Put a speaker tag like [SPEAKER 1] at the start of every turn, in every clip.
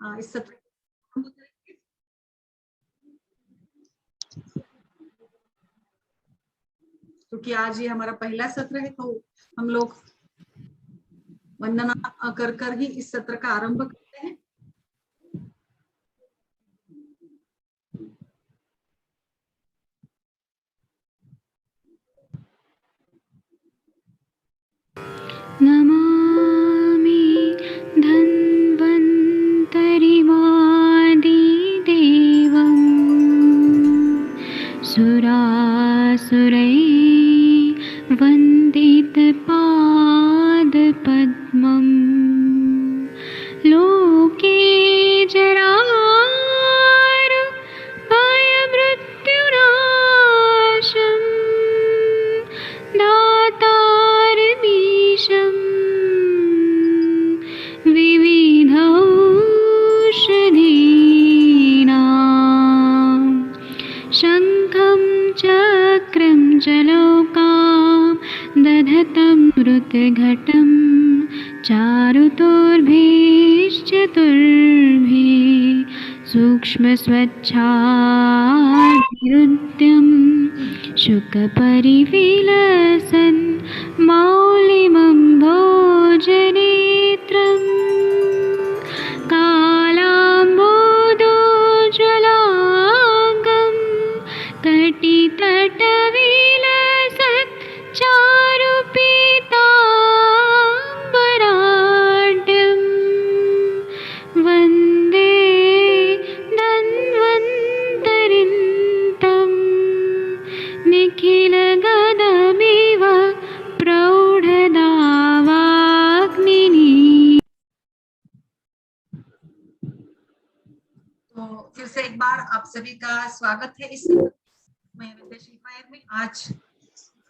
[SPEAKER 1] इस सत्र क्योंकि आज ये हमारा पहला सत्र है, तो हम लोग वंदना कर कर ही इस सत्र का आरंभ करते हैं।
[SPEAKER 2] नमामि धन्वन्तरिमादिदेवं सुरासुरैः वन्दितपादपद्मं लोके जरामृत्युनाशं दातारमीशं विविधौषधीनां शङ्खं चक्रं जलौकां दधतं मृतघटं चारुतोर्भिश्चतुर्भिः सूक्ष्मस्वच्छादिरुद्यं शुकपरिविलसन् मौलिमं भोजनेत्रं कालाम्बोदोज्ज्वलाङ्गं कटितटविलसत् चारुपीताम्बराढ्यं वन्दे धन्वन्तरिन्तं निखिलगदमिव प्रौढदावाग्निनी।
[SPEAKER 1] तो फिर से एक बार आप सभी का स्वागत है इस विद्याश्री फायर में। आज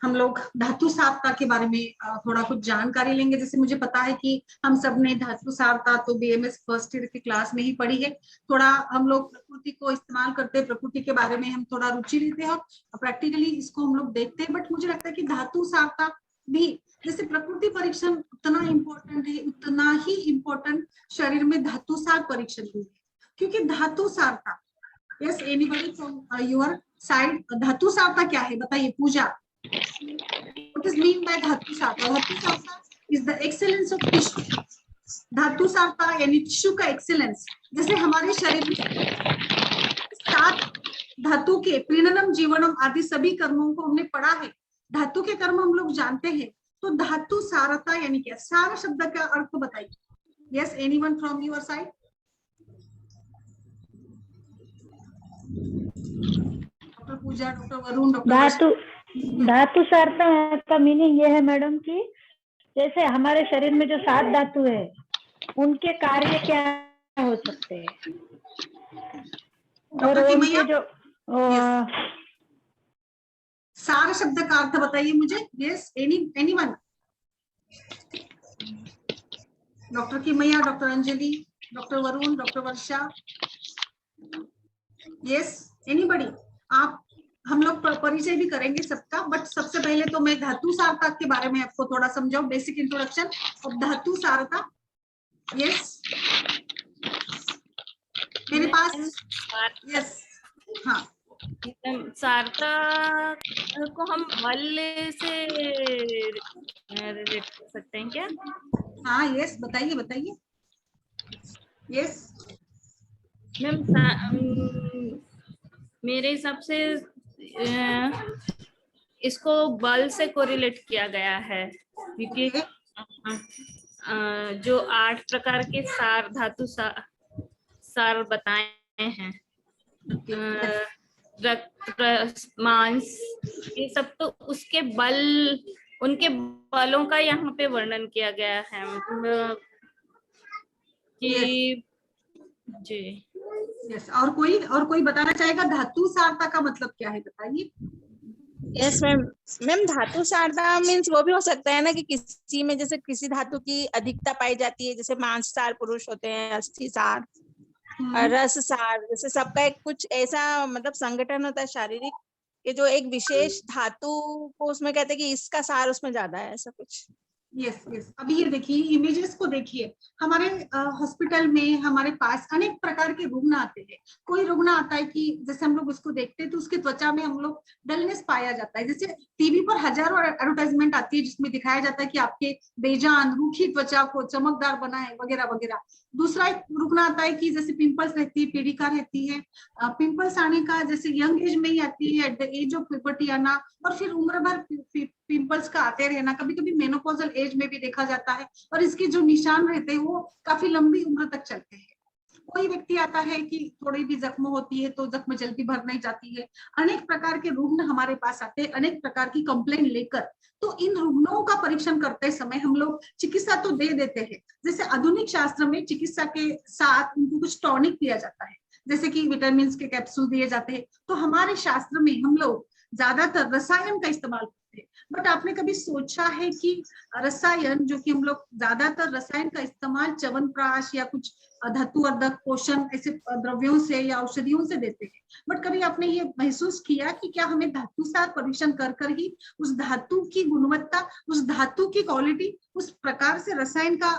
[SPEAKER 1] हम लोग धातु सारता के बारे में थोड़ा कुछ जानकारी लेंगे। जैसे मुझे पता है कि हम सब ने धातु सारता तो बीएमएस फर्स्ट ईयर की क्लास में ही पढ़ी है। थोड़ा हम लोग प्रकृति को इस्तेमाल करते हैं, प्रकृति के बारे में हम थोड़ा रुचि लेते हैं और प्रैक्टिकली इसको हम लोग देखते हैं। बट मुझे लगता है कि धातु सारता भी जैसे प्रकृति परीक्षण उतना इम्पोर्टेंट है, उतना ही इम्पोर्टेंट शरीर में धातु सार परीक्षण भी है। क्योंकि धातु सारता, yes anybody from your side, धातु सारता क्या है बताइए पूजा? What is mean by धातु सारता? धातु सारता is the excellence of tissue. धातु सारता यानी टिश्यू का एक्सेलेंस। जैसे हमारे शरीर में 7 धातु के प्रीणनम जीवनम आदि सभी कर्मों को हमने पढ़ा है। धातु के कर्म हम लोग जानते हैं। तो धातु सारता यानी क्या? सार शब्द का अर्थ बताइए। Yes anyone from your side? Doctor Pooja, doctor Varun, doctor
[SPEAKER 3] धातु सारता का मीनिंग ये है मैडम कि जैसे हमारे शरीर में जो 7 धातु है उनके कार्य क्या हो सकते हैं और उनके जो
[SPEAKER 1] सार शब्द का अर्थ बताइए मुझे। Yes anyone? डॉक्टर की मैया, doctor Anjali, doctor Varun, doctor Varsha, yes anybody? आप हम लोग परिचय भी करेंगे सबका, बट सबसे पहले तो मैं धातु सारता के बारे में आपको थोड़ा समझाऊं, बेसिक इंट्रोडक्शन ऑफ धातु सारता। यस मेरे पास यस हाँ
[SPEAKER 4] सारता को हम बल से रिलेट कर सकते हैं क्या?
[SPEAKER 1] हाँ यस बताइए बताइए। यस
[SPEAKER 4] मैम मेरे हिसाब से इसको बल से कोरिलेट किया गया है क्योंकि जो 8 प्रकार के सार धातु सार बताए हैं, रक्त मांस ये सब, तो उसके बल, उनके बलों का यहाँ पे वर्णन किया गया है कि जी।
[SPEAKER 1] यस और कोई बताना चाहेगा धातु सारता का मतलब क्या है बताइए।
[SPEAKER 5] यस मैम धातु सारता मीन्स वो भी हो सकता है ना कि किसी में जैसे किसी धातु की अधिकता पाई जाती है, जैसे मांस सार पुरुष होते हैं, अस्थि सार, रस सार, जैसे सबका एक कुछ ऐसा मतलब संगठन होता है शारीरिक कि जो एक विशेष धातु को उसमें कहते हैं कि इसका सार उसमें ज्यादा है, ऐसा कुछ।
[SPEAKER 1] यस यस, अभी ये देखिए इमेजेस को देखिए, हमारे हॉस्पिटल में हमारे पास अनेक प्रकार के रुग्ण आते हैं। कोई रुग्ण आता है कि जैसे हम लोग उसको देखते हैं तो उसके त्वचा में हम लोग डलनेस पाया जाता है। जैसे टीवी पर हजारों एडवर्टाइजमेंट आती है जिसमें दिखाया जाता है कि आपके बेजान रूखी त्वचा को चमकदार बनाए वगैरह वगैरह। दूसरा एक रुग्ण आता है कि जैसे पिंपल्स रहती है, पीड़िका रहती है, पिंपल्स आने का जैसे यंग एज में ही आती है, at the age of puberty आना, और फिर उम्र भर पिंपल्स का आते रहना। कभी कभी मेनोपॉजल एज में भी देखा जाता है, और इसके जो निशान रहते हैं वो काफी लंबी उम्र तक चलते हैं। कोई व्यक्ति आता है कि थोड़ी भी जख्म होती है तो जख्म जल्दी भर नहीं जाती है। अनेक प्रकार के रुग्ण हमारे पास आते हैं अनेक प्रकार की कंप्लेंट लेकर। तो इन रुग्णों का परीक्षण करते समय हम लोग चिकित्सा तो दे देते हैं। जैसे आधुनिक शास्त्र में चिकित्सा के साथ उनको कुछ टॉनिक दिया जाता है, जैसे कि विटामिन के कैप्सूल दिए जाते हैं। तो हमारे शास्त्र में हम लोग ज्यादातर रसायन का इस्तेमाल करते हैं। बट आपने कभी सोचा है कि रसायन जो कि हम लोग ज्यादातर रसायन का इस्तेमाल च्यवनप्राश या कुछ धातुवर्धक पोषण ऐसे द्रव्यों से या औषधियों से देते हैं, बट कभी आपने ये महसूस किया कि क्या हमें धातुसार परीक्षण कर कर ही उस धातु की गुणवत्ता, उस धातु की क्वालिटी, उस प्रकार से रसायन का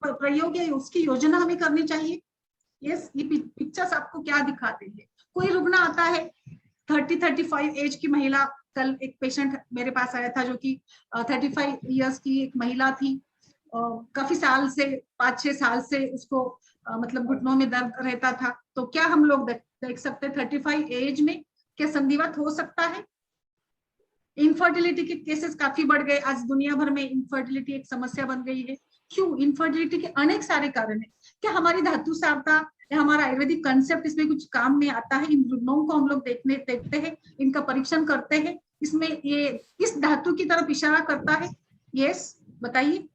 [SPEAKER 1] प्रयोग या उसकी योजना हमें करनी चाहिए? यस, ये पिक्चर्स आपको क्या दिखाते हैं? कोई रुग्ण आता है 30-35 एज की महिला, कल एक पेशेंट मेरे पास आया था जो कि 35 इयर्स की एक महिला थी, काफी साल से 5-6 साल से उसको मतलब घुटनों में दर्द रहता था। तो क्या हम लोग देख सकते 35 एज में क्या संधिवात हो सकता है? इनफर्टिलिटी के केसेस काफी बढ़ गए, आज दुनिया भर में इनफर्टिलिटी एक समस्या बन गई है। क्यों? इनफर्टिलिटी के अनेक सारे कारण है। क्या हमारी धातु सारता या हमारा आयुर्वेदिक कंसेप्ट इसमें कुछ काम में आता है? इन रुग्णों को हम लोग देखते हैं, इनका परीक्षण करते हैं, इसमें ये किस धातु की तरफ इशारा करता है? यस बताइए,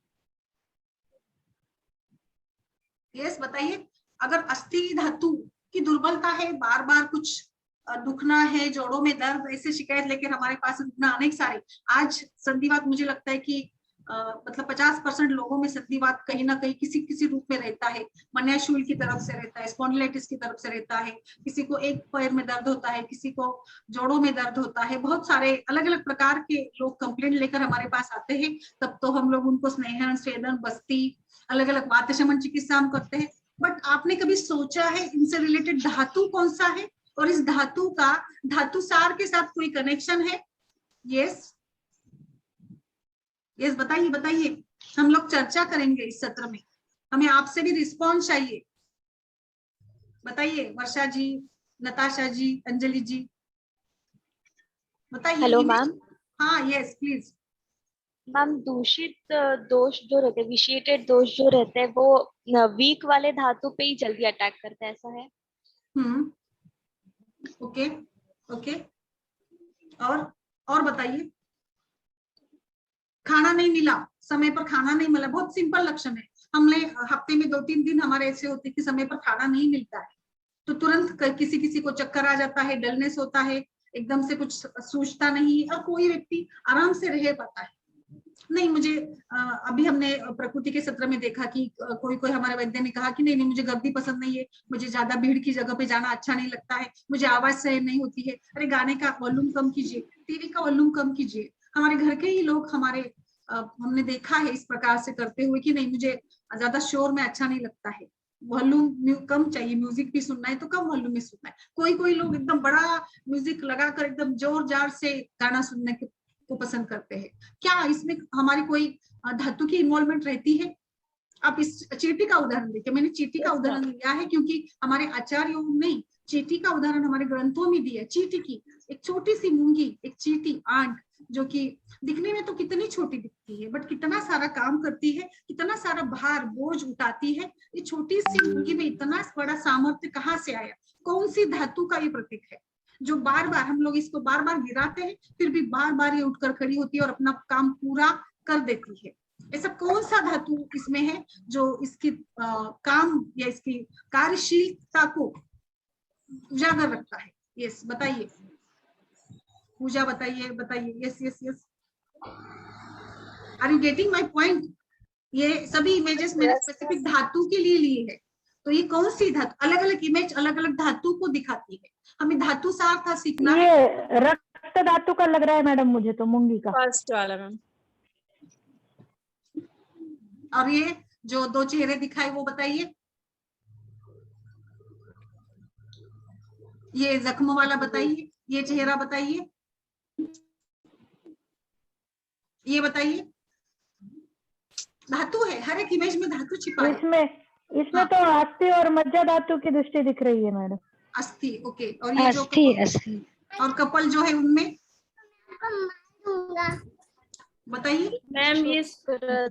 [SPEAKER 1] यस बताइए। अगर अस्थि धातु की दुर्बलता है, बार बार कुछ दुखना है, जोड़ों में दर्द, ऐसे शिकायत लेकर हमारे पास रुग्ण अनेक सारे। आज संधिवात मुझे लगता है कि मतलब 50% लोगों में संधिवात कहीं ना कहीं किसी किसी रूप में रहता है। मन्याशूल की तरफ से रहता है, स्पॉन्डिलाइटिस की तरफ से रहता है, किसी को एक पैर में दर्द होता है, किसी को जोड़ों में दर्द होता है। बहुत सारे अलग अलग प्रकार के लोग कंप्लेंट लेकर हमारे पास आते हैं। तब तो हम लोग उनको स्नेहन, स्वेदन, बस्ती, अलग अलग वात शमन चिकित्सा हम करते हैं। बट आपने कभी सोचा है इनसे रिलेटेड धातु कौन सा है और इस धातु का धातु सार के साथ कोई कनेक्शन है? यस यस बताइए बताइए, हम लोग चर्चा करेंगे इस सत्र में, हमें आपसे भी रिस्पॉन्स चाहिए। बताइए वर्षा जी, नताशा जी, अंजलि जी बताइए।
[SPEAKER 6] Hello ma'am.
[SPEAKER 1] हाँ यस प्लीज।
[SPEAKER 6] मैम दूषित दोष जो रहते हैं, विशिएटेड दोष जो रहते हैं, वो वीक वाले धातु पे ही जल्दी अटैक करते हैं, ऐसा है?
[SPEAKER 1] ओके ओके, और बताइए। खाना नहीं मिला, समय पर खाना नहीं मिला, बहुत सिंपल लक्षण है। हमने हफ्ते में 2-3 दिन हमारे ऐसे होते कि समय पर खाना नहीं मिलता है तो तुरंत किसी को चक्कर आ जाता है, डलनेस होता है, एकदम से कुछ सूझता नहीं और कोई व्यक्ति आराम से रह पाता है नहीं। मुझे अभी हमने प्रकृति के सत्र में देखा कि कोई हमारे वैद्य ने कहा कि नहीं मुझे गर्दी पसंद नहीं है, मुझे ज्यादा भीड़ की जगह पे जाना अच्छा नहीं लगता है, मुझे आवाज सहन नहीं होती है। अरे गाने का वॉल्यूम कम कीजिए, टीवी का वॉल्यूम कम कीजिए। हमारे घर के ही लोग हमने देखा है इस प्रकार से करते हुए कि नहीं मुझे ज्यादा शोर में अच्छा नहीं लगता है, वॉल्यूम कम चाहिए, म्यूजिक भी सुनना है तो कम वॉल्यूम में सुनना है। कोई लोग एकदम बड़ा म्यूजिक लगाकर एकदम जोर जार से गाना सुनने को पसंद करते हैं। क्या इसमें हमारी कोई धातु की इन्वॉल्वमेंट रहती है? आप इस चींटी का उदाहरण देखिए, मैंने चींटी का उदाहरण लिया है क्योंकि हमारे आचार्यों ने चींटी का उदाहरण हमारे ग्रंथों में दिया। चींटी की एक छोटी सी मूंगी, एक चींटी आंट जो कि दिखने में तो कितनी छोटी दिखती है बट कितना सारा काम करती है, कितना सारा भार बोझ उठाती है। ये छोटी सी मूंगी में इतना बड़ा सामर्थ्य कहाँ से आया? कौन सी धातु का ये प्रतीक है जो बार बार हम लोग इसको बार बार गिराते हैं फिर भी बार बार ये उठकर खड़ी होती है और अपना काम पूरा कर देती है? ऐसा कौन सा धातु इसमें है जो इसकी काम या इसकी कार्यशीलता को उजागर रखता है? यस बताइए पूजा, बताइए। Yes are you getting my point? ये सभी इमेजेस मैंने स्पेसिफिक धातु के लिए लिए है। तो ये कौन सी धातु, अलग अलग इमेज अलग अलग धातु को दिखाती है। हमें धातु सार था सीखना है।
[SPEAKER 3] ये रक्त धातु का लग रहा है मैडम मुझे तो, मूंगी का
[SPEAKER 5] फर्स्ट वाला मैम।
[SPEAKER 1] और ये जो दो चेहरे दिखाए वो बताइए, ये जख्मों वाला बताइए, ये चेहरा बताइए, ये बताइए। धातु है, हर एक इमेज में धातु छिपा है।
[SPEAKER 3] इसमें तो अस्थि और मज्जा धातु की दृष्टि दिख रही है मैडम।
[SPEAKER 1] अस्थि, ओके। और ये जो
[SPEAKER 2] अस्थि
[SPEAKER 1] और कपल जो है उनमें बताइए।
[SPEAKER 4] मैम ये
[SPEAKER 3] शुक्र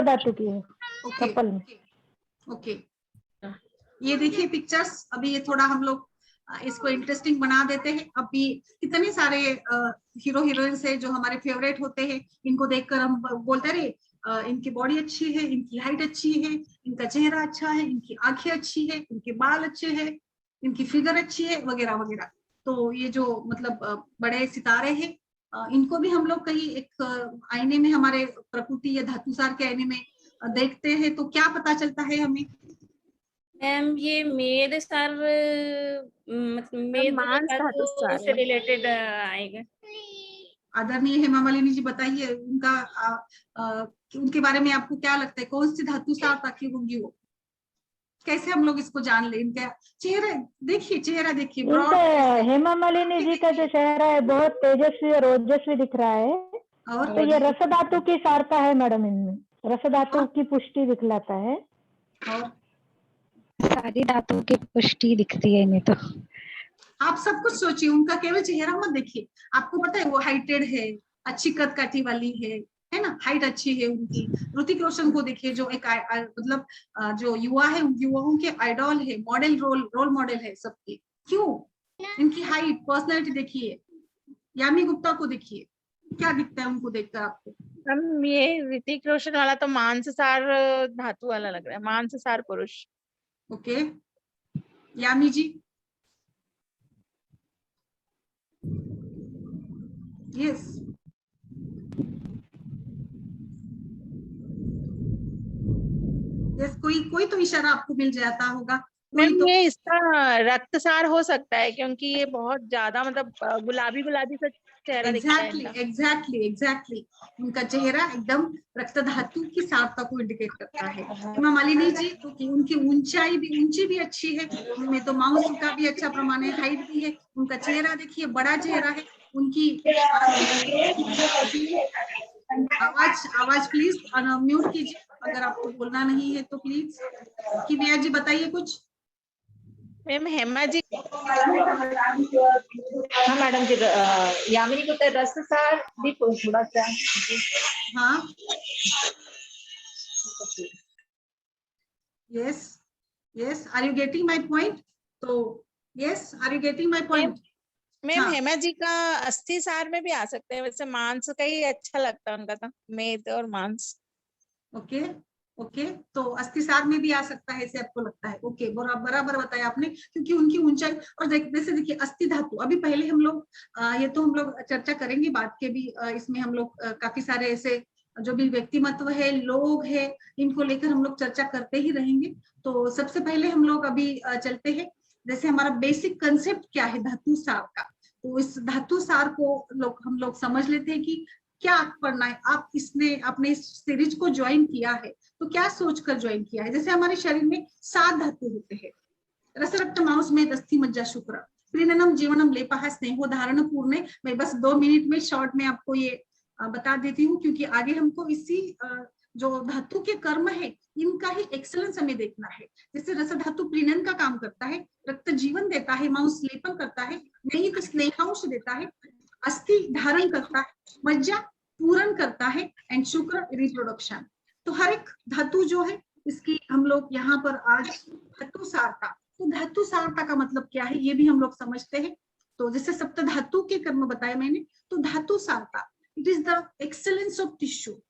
[SPEAKER 3] धातु की है
[SPEAKER 1] ओके
[SPEAKER 3] कपल में।
[SPEAKER 1] ओके, ये देखिए पिक्चर्स। अभी ये थोड़ा हम लोग इसको इंटरेस्टिंग बना देते हैं। अभी कितने सारे हीरो हीरोइंस है जो हमारे फेवरेट होते हैं, इनको देखकर हम बोलते रहे इनकी बॉडी अच्छी है, इनकी हाइट अच्छी है, इनका चेहरा अच्छा है, इनकी आंखें अच्छी है, इनके बाल अच्छे हैं, इनकी फिगर अच्छी है, वगैरह वगैरह। तो ये जो मतलब बड़े सितारे हैं, इनको भी हम लोग कहीं एक आईने में, हमारे प्रकृति या धातुसार के आईने में देखते हैं, तो क्या पता चलता है हमें?
[SPEAKER 4] मैम ये मेरे सार मतलब मेरे
[SPEAKER 5] मांस धातु सार
[SPEAKER 4] से रिलेटेड आएगा।
[SPEAKER 1] आदरणीय हेमा मालिनी जी बताइए, उनका उनके बारे में आपको क्या लगता है, कौन सी धातु सार ताकि होंगी वो? कैसे हम लोग इसको जान ले? इनका चेहरा देखिए, चेहरा देखिए,
[SPEAKER 3] हेमा मालिनी जी का जो चेहरा है बहुत तेजस्वी और ओजस्वी दिख रहा है।
[SPEAKER 1] और
[SPEAKER 3] तो ये रस धातु की सारता है मैडम, इनमें रस धातु की पुष्टि दिखलाता है।
[SPEAKER 1] और
[SPEAKER 2] सारी धातुओं की पुष्टि दिखती है इन्हें। तो
[SPEAKER 1] आप सब कुछ सोचिए, उनका केवल चेहरा मत देखिए। आपको पता है वो हाइटेड है, अच्छी कद काठी वाली है ना, हाइट अच्छी है उनकी। ऋतिक रोशन को देखिए, जो एक मतलब जो युवा है, युवाओं के आइडॉल है, मॉडल रोल मॉडल है सबके। क्यों? इनकी हाइट, पर्सनैलिटी देखिए। यामी गुप्ता को देखिए, क्या दिखता है उनको देखकर आपको?
[SPEAKER 5] हम ये ऋतिक रोशन वाला तो मांससार धातु वाला लग रहा है, मांससार पुरुष।
[SPEAKER 1] Okay, Yami ji? Yes, yes. कोई तो इशारा आपको मिल जाता होगा।
[SPEAKER 5] मैम
[SPEAKER 1] तो
[SPEAKER 5] ये इसका रक्तसार हो सकता है, क्योंकि ये बहुत ज्यादा मतलब गुलाबी गुलाबी सा चेहरा दिखता है इनका।
[SPEAKER 1] एग्जैक्टली उनका चेहरा एकदम रक्त धातु की सारता को इंडिकेट करता है। हेमा मालिनी जी तो उनकी ऊंची भी अच्छी है, उनमें तो माउस का भी अच्छा प्रमाण है, हाइट भी है। उनका चेहरा देखिए, बड़ा चेहरा है उनकी। आवाज प्लीज म्यूट कीजिए, अगर आपको बोलना नहीं है तो प्लीज। कि भैया जी बताइए कुछ।
[SPEAKER 5] मैम हेमा जी,
[SPEAKER 7] हाँ मैडम जी, यामिनी को तो रस सार भी थोड़ा सा।
[SPEAKER 1] हाँ, yes, are you getting my point? तो yes, are you getting my point?
[SPEAKER 5] Ma'am Hema ji का अस्थि सार में भी आ सकते हैं, वैसे मांस का ही अच्छा लगता है उनका, तो मेद और मांस।
[SPEAKER 1] ओके, तो अस्थिसार में भी आ सकता है ऐसे आपको लगता है? ओके, बराबर बताया आपने, क्योंकि उनकी ऊंचाई। और जैसे देखिए अस्थि धातु, अभी पहले हम लोग ये तो हम लोग चर्चा करेंगे बात के भी, इसमें हम लोग काफी सारे ऐसे जो भी व्यक्तिमत्व है, लोग है, इनको लेकर हम लोग चर्चा करते ही रहेंगे। तो सबसे पहले हम लोग अभी चलते हैं, जैसे हमारा बेसिक कंसेप्ट क्या है धातु सार का। तो इस धातु सार को हम लोग समझ लेते हैं कि क्या पढ़ना है। आपने इस सीरीज को ज्वाइन किया है तो क्या सोचकर ज्वाइन किया है? जैसे हमारे शरीर में 7 धातु होते हैं, रस रक्त मांस में अस्थि मज्जा शुक्र, प्रीणनम जीवनम लेपः स्नेहो धारण पूर्णे। मैं बस 2 मिनट में शॉर्ट में आपको ये बता देती हूँ, क्योंकि आगे हमको इसी जो धातु के कर्म है इनका ही एक्सेलेंस हमें देखना है। जैसे रस धातु प्रीणन का काम करता है, रक्त जीवन देता है, मांस लेपन करता है, नहीं तो स्नेहांश देता है, अस्थि धारण करता है, मज्जा पूरण करता है, एंड शुक्र रिप्रोडक्शन। तो हर एक धातु जो है इसकी हम लोग यहाँ पर आज धातु सारता। तो धातु सारता का मतलब क्या है ये भी हम लोग समझते हैं। तो जैसे सप्त धातु के कर्म बताए मैंने, तो धातु सारता it is the excellence of tissue.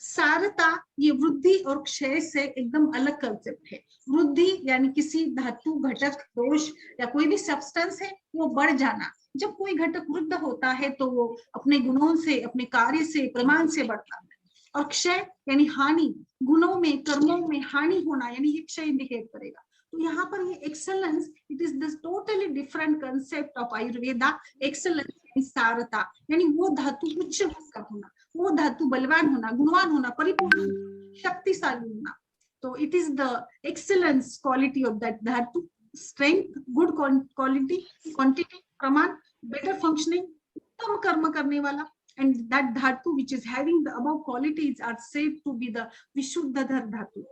[SPEAKER 1] सारता ये वृद्धि और क्षय से एकदम अलग कंसेप्ट है। वृद्धि यानी किसी धातु घटक दोष या कोई भी सब्सटेंस है वो बढ़ जाना। जब कोई घटक वृद्ध होता है तो वो अपने गुणों से, अपने कार्य से, प्रमाण से बढ़ता है। और क्षय यानी हानि, गुणों में, कर्मों में हानि होना, यानी ये क्षय इंडिकेट करेगा। तो यहाँ पर ये excellence, it is this totally different concept of Ayurveda. Excellence यानी सारता, यानी वो धातु उच्च का होना, वो धातु बलवान होना, गुणवान होना, परिपूर्ण होना, शक्तिशाली होना। तो it is the excellence quality of that धातु, स्ट्रेंथ, गुड क्वालिटी, क्वांटिटी, प्रमाण, बेटर फंक्शनिंग, उत्तम कर्म करने वाला, and that dhatu which is having the above qualities are said to be the vishuddhadhar dhatu।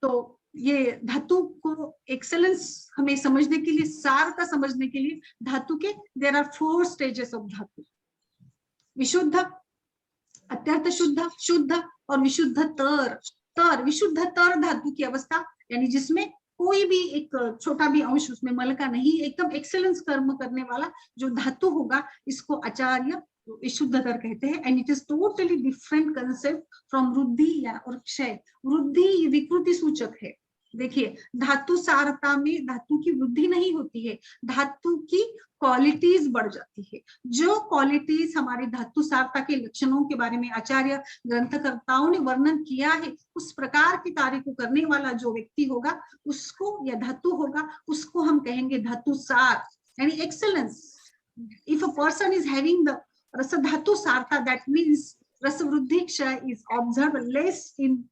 [SPEAKER 1] तो ये धातु को एक्सेलेंस हमें समझने के लिए, सार का समझने के लिए धातु के देयर आर 4 स्टेजेस ऑफ धातु, विशुद्ध, अत्यंत शुद्ध, शुद्ध और विशुद्धतर। तर, विशुद्धतर धातु की अवस्था यानी जिसमें कोई भी एक छोटा भी अंश उसमें मल का नहीं, एकदम एक्सेलेंस कर्म करने वाला जो धातु होगा, इसको आचार्य विशुद्धतर कहते हैं। And it is totally different concept from वृद्धि या और क्षय। वृद्धि विकृति सूचक है। देखिए, धातु सारता में धातु की वृद्धि नहीं होती है, धातु की क्वालिटीज बढ़ जाती है। जो क्वालिटीज हमारी धातु सारता के लक्षणों के बारे में आचार्य ग्रंथकर्ताओं ने वर्णन किया है, उस प्रकार के कार्य को करने वाला जो व्यक्ति होगा उसको, या धातु होगा, उसको हम कहेंगे धातु सार यानी excellence. If a person is having the रस धातु सारता, दैट मीन्स रस वृद्धि क्षय is observe less in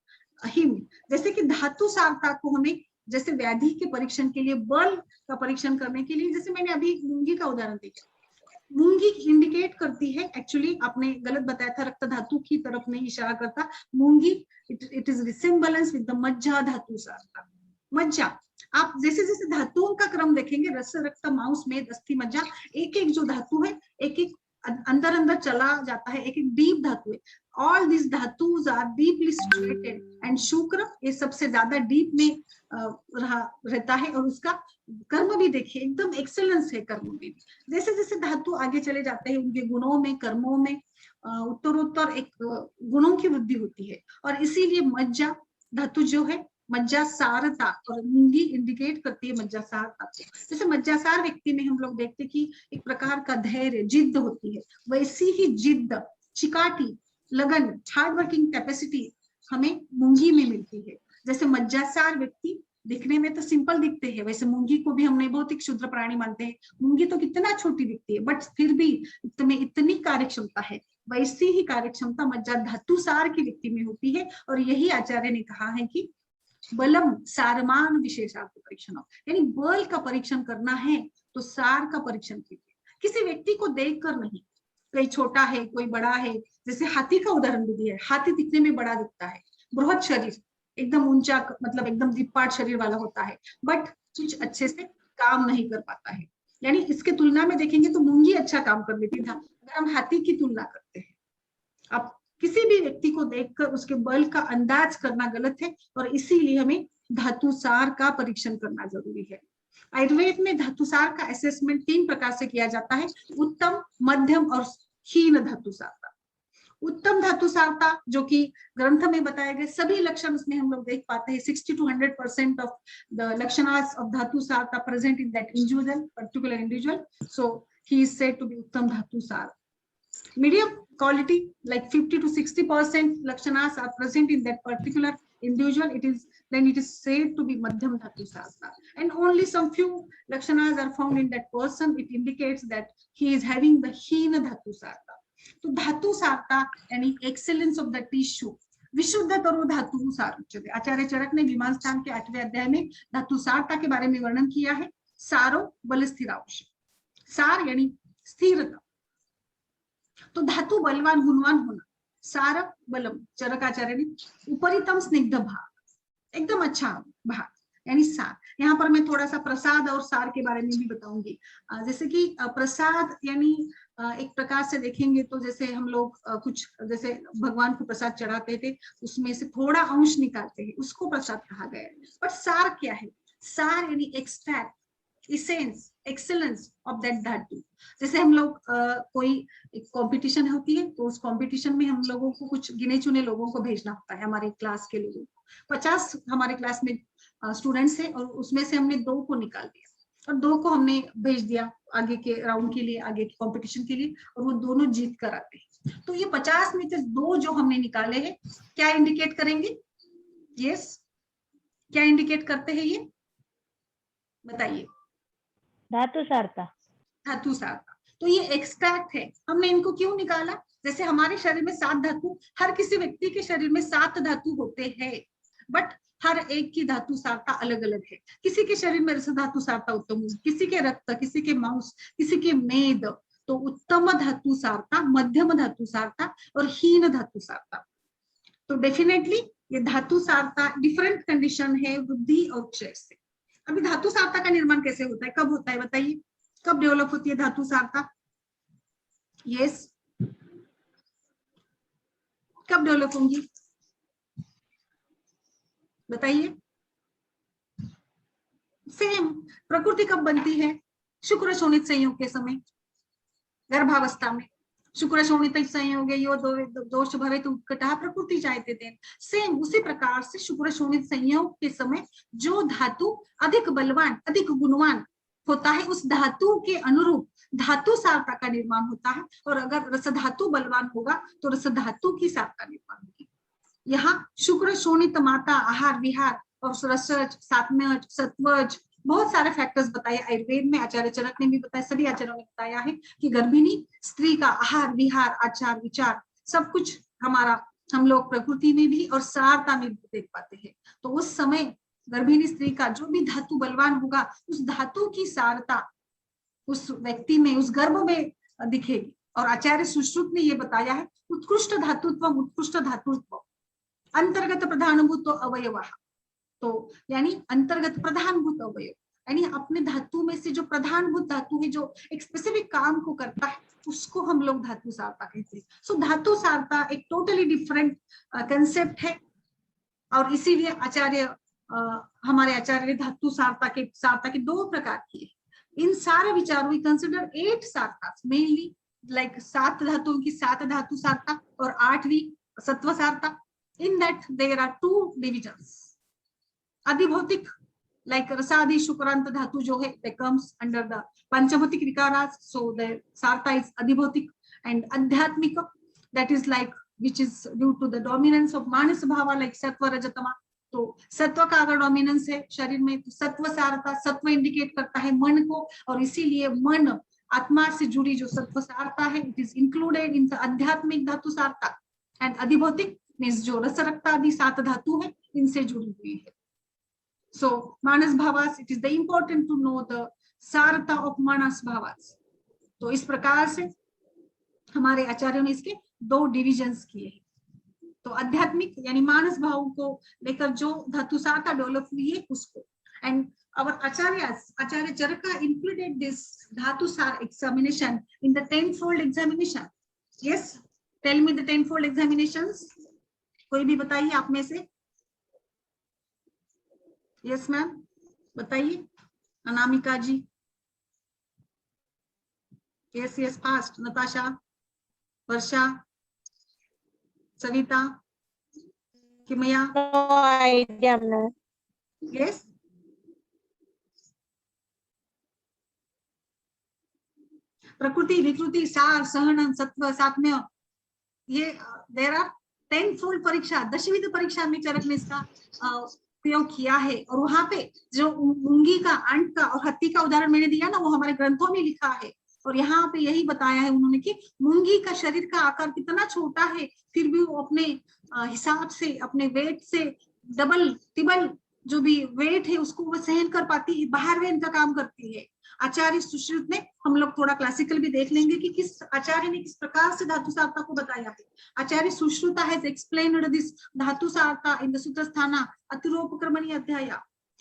[SPEAKER 1] him. जैसे कि धातु सारता को हमें, जैसे व्याधि के परीक्षण के लिए, बल का परीक्षण करने के लिए, जैसे मैंने अभी मूंगी का उदाहरण दिया, मूंगी इंडिकेट करती है, एक्चुअली आपने गलत बताया था, रक्त धातु की तरफ नहीं इशारा करता मूंगी, it is resemblance with the majja dhatu सारता। मज्जा, आप जैसे जैसे धातुओं का क्रम देखेंगे, रस, रक्त, मांस, मेद, अस्थि, मज्जा, एक एक जो धातु है एक एक अंदर अंदर चला जाता है, एक एक डीप धातु है। ऑल दिस धातुज are deeply situated and shukra ये सबसे ज्यादा डीप में रहता है, और उसका कर्म भी देखिए एकदम एक्सेलेंस है कर्म भी। जैसे जैसे धातु आगे चले जाते हैं उनके गुणों में, कर्मों में उत्तरोत्तर एक गुणों की वृद्धि होती है। और इसीलिए मज्जा धातु जो है, मज्जा सारता, और मूंगी इंडिकेट करती है मज्जा सारता। जैसे मज्जासार व्यक्ति में हम लोग देखते कि एक प्रकार का धैर्य, जिद्द होती है, वैसी ही जिद्द, चिकाटी, लगन, हार्ड वर्किंग कैपेसिटी हमें मूंगी में मिलती है। जैसे मज्जासार व्यक्ति दिखने में तो सिंपल दिखते हैं, वैसे मूंगी को भी हमने बहुत ही क्षुद्र प्राणी मानते हैं। मूंगी तो कितना छोटी दिखती है, बट फिर भी इसमें इतनी कार्यक्षमता है, वैसी ही कार्यक्षमता मज्जा धातुसार की व्यक्ति में होती है। और यही आचार्य ने कहा है कि बलम सारमान विशेषार्थ परीक्षण, यानी बल का परीक्षण करना है तो सार का परीक्षण कीजिए। किसी व्यक्ति को देखकर नहीं, कोई छोटा है कोई बड़ा है, जैसे हाथी का उदाहरण भी दिया है, हाथी दिखने में बड़ा दिखता है, बृहद शरीर, एकदम ऊंचा, मतलब एकदम दिप्पाट शरीर वाला होता है, बट कुछ अच्छे से काम नहीं कर पाता है। यानी इसके तुलना में देखेंगे तो मूंगी अच्छा काम कर लेती था, अगर हम हाथी की तुलना करते हैं। अब किसी भी व्यक्ति को देखकर उसके बल का अंदाज करना गलत है, और इसीलिए हमें धातुसार का परीक्षण करना जरूरी है। आयुर्वेद में धातुसार का असेसमेंट 3 प्रकार से किया जाता है, उत्तम, मध्यम और हीन धातुसारता। उत्तम धातुसारता जो कि ग्रंथ में बताए गए सभी लक्षण उसमें हम लोग देख पाते हैं, 60 to 100% ऑफ द लक्षणास of dhatusarata present in that individual, particular individual, so he is said to be uttam dhatusar. Medium quality, like 50 to 60% lakshanas are present in that particular individual, then it is said to be madhyam dhatu sarta. And only some few lakshanas are found in that person, it indicates that he is having the hina dhatu sarta. तो धातु सारता यानी excellence of the tissue, विशुद्ध तरो धातु सार उच्यते। आचार्य चरक ने विमान स्थान के 8वें अध्याय में धातु सारता के बारे में वर्णन किया है। सारो बल स्थिरांश, सार यानी स्थिरता, तो धातु बलवान गुणवान होना, सार बलम, चरकाचार्य ने उपरितम स्निग्ध भाग, एकदम अच्छा भाग यानी सार। यहाँ पर मैं थोड़ा सा प्रसाद और सार के बारे में भी बताऊंगी। जैसे कि प्रसाद यानी एक प्रकार से देखेंगे तो जैसे हम लोग कुछ जैसे भगवान को प्रसाद चढ़ाते थे, उसमें से थोड़ा अंश निकालते हैं, उसको प्रसाद कहा गया है। बट सार क्या है? सार यानी extract, essence, excellence of that धातु। जैसे हम लोग कोई एक कंपटीशन होती है तो उस कंपटीशन में हम लोगों को कुछ गिने चुने लोगों को भेजना होता है, हमारे क्लास के लोगों को। 50 हमारे क्लास में स्टूडेंट्स हैं और उसमें से हमने 2 को निकाल दिया और 2 को हमने भेज दिया आगे के राउंड के लिए, आगे के कंपटीशन के लिए, और वो दोनों जीत कर आते हैं। तो ये 50 में से 2 जो हमने निकाले हैं क्या इंडिकेट करेंगे? यस, क्या इंडिकेट करते हैं ये बताइए?
[SPEAKER 3] धातु सारता।
[SPEAKER 1] धातु सारता। तो ये एक्सट्रैक्ट है। हमने इनको क्यों निकाला? जैसे हमारे शरीर में 7 धातु, हर किसी व्यक्ति के शरीर में 7 धातु होते हैं, बट हर एक की धातु सारता अलग अलग है। किसी के शरीर में रस धातु सारता उत्तम, किसी के रक्त, किसी के मांस, किसी के मेद। तो उत्तम धातु सारता, मध्यम धातु सारता और हीन धातु सारता। तो डेफिनेटली ये धातु सारता डिफरेंट कंडीशन है वृद्धि और क्षय से। अभी धातु सारता का निर्माण कैसे होता है, कब होता है बताइए, कब डेवलप होती है धातु सारता? यस, कब डेवलप होंगी बताइए? सेम, प्रकृति कब बनती है? शुक्र शोणित संयोग के समय, गर्भावस्था में। शुक्र शोणित संयोग यो दोष भवे तो उत्कटः प्रकृति जायते तेन। सेम उसी प्रकार से शुक्र शोणित संयोग के समय जो धातु अधिक बलवान, अधिक गुणवान होता है, उस धातु के अनुरूप धातु सारता का निर्माण होता है। और अगर रस धातु बलवान होगा तो रस धातु की सारता निर्माण होगी। यहाँ शुक्र शोणित माता, आहार विहार और रसज, सात्म्यज, सत्वज, बहुत सारे फैक्टर्स बताए आयुर्वेद में। आचार्य चरक ने भी बताया, सभी आचार्यों ने बताया है कि गर्भिणी स्त्री का आहार विहार, आचार विचार सब कुछ हमारा, हम लोग प्रकृति में भी और सारता में भी देख पाते हैं। तो उस समय गर्भिणी स्त्री का जो भी धातु बलवान होगा, उस धातु की सारता उस व्यक्ति में, उस गर्भ में दिखेगी। और आचार्य सुश्रुत ने ये बताया है, उत्कृष्ट धातुत्व, उत्कृष्ट धातुत्व, अंतर्गत प्रधानभूत अवयव। तो यानी अंतर्गत प्रधानभूत अवयव, यानी अपने धातु में से जो प्रधानभूत धातु है, जो एक स्पेसिफिक काम को करता है, उसको हम लोग धातु सारता कहते हैं। सो धातु सारता एक टोटली डिफरेंट कंसेप्ट है। और इसीलिए आचार्य, हमारे आचार्य ने धातु सारता के 2 प्रकार किए। इन सारे विचारों वी कंसिडर 8 सारता मेनली, लाइक 7 धातुओं की 7 धातु सारता और 8वीं सत्व सारता। In that there are 2 divisions. अधिभौतिक, like रसादि शुक्रांत धातु जो है, that comes under the पंचभौतिक विकारास, so the sarta is अधिभौतिक, and आध्यात्मिक, that is like which is due to the dominance of Manas Bhawa, like सत्व रजतमा। तो सत्व का अगर डोमिनेंस है शरीर में तो सत्व सारता, सत्व इंडिकेट करता है मन को, और इसीलिए मन आत्मा से जुड़ी जो सत्व सारता है, it is included in the आध्यात्मिक धातु सारता। एंड अधिभौतिक मीन्स जो रस रक्त आदि 7 धातु है, इनसे जुड़ी हुई है। सो मानस भावास, it is the important to know the sarata of manas भावास। तो इस प्रकार से हमारे आचार्यों ने इसके 2 डिविजन्स किए हैं। तो आध्यात्मिक यानी मानस भाव को लेकर जो धातु सारता डेवलप हुई है उसको। And our Acharya Charka included this dhatu sar examination in the 10-fold examination. Yes, tell me the 10-fold examinations. कोई भी बताइए आप में से। यस मैम, बताइए। Anamika ji. Yes yes, fast. Natasha, Varsha, Savita, Kimaya.
[SPEAKER 5] No idea ma'am.
[SPEAKER 1] Yes, प्रकृति, विकृति, सार, सहनन, सत्व, सात्म्य, ये देर आर 10-fold परीक्षा, 10वीं परीक्षा में चरक ने इसका प्रयोग किया है। और वहां पे जो मूंगी का, अंट का और हत्ती का उदाहरण मैंने दिया ना, वो हमारे ग्रंथों में लिखा है। और यहाँ पे यही बताया है उन्होंने कि मूंगी का शरीर का आकार कितना छोटा है, फिर भी वो अपने हिसाब से, अपने वेट से डबल टिबल जो भी वेट है उसको वो सहन कर पाती है, बाहर वेन का काम करती है। आचार्य सुश्रुत ने, हम लोग थोड़ा क्लासिकल भी देख लेंगे कि किस आचार्य ने किस प्रकार से धातु सारता को बताया है। आचार्य सुश्रुता हैज एक्सप्लेन्ड दिस धातु सारता इन द सूत्रस्थाना अतिरोपक्रमणी अध्याय।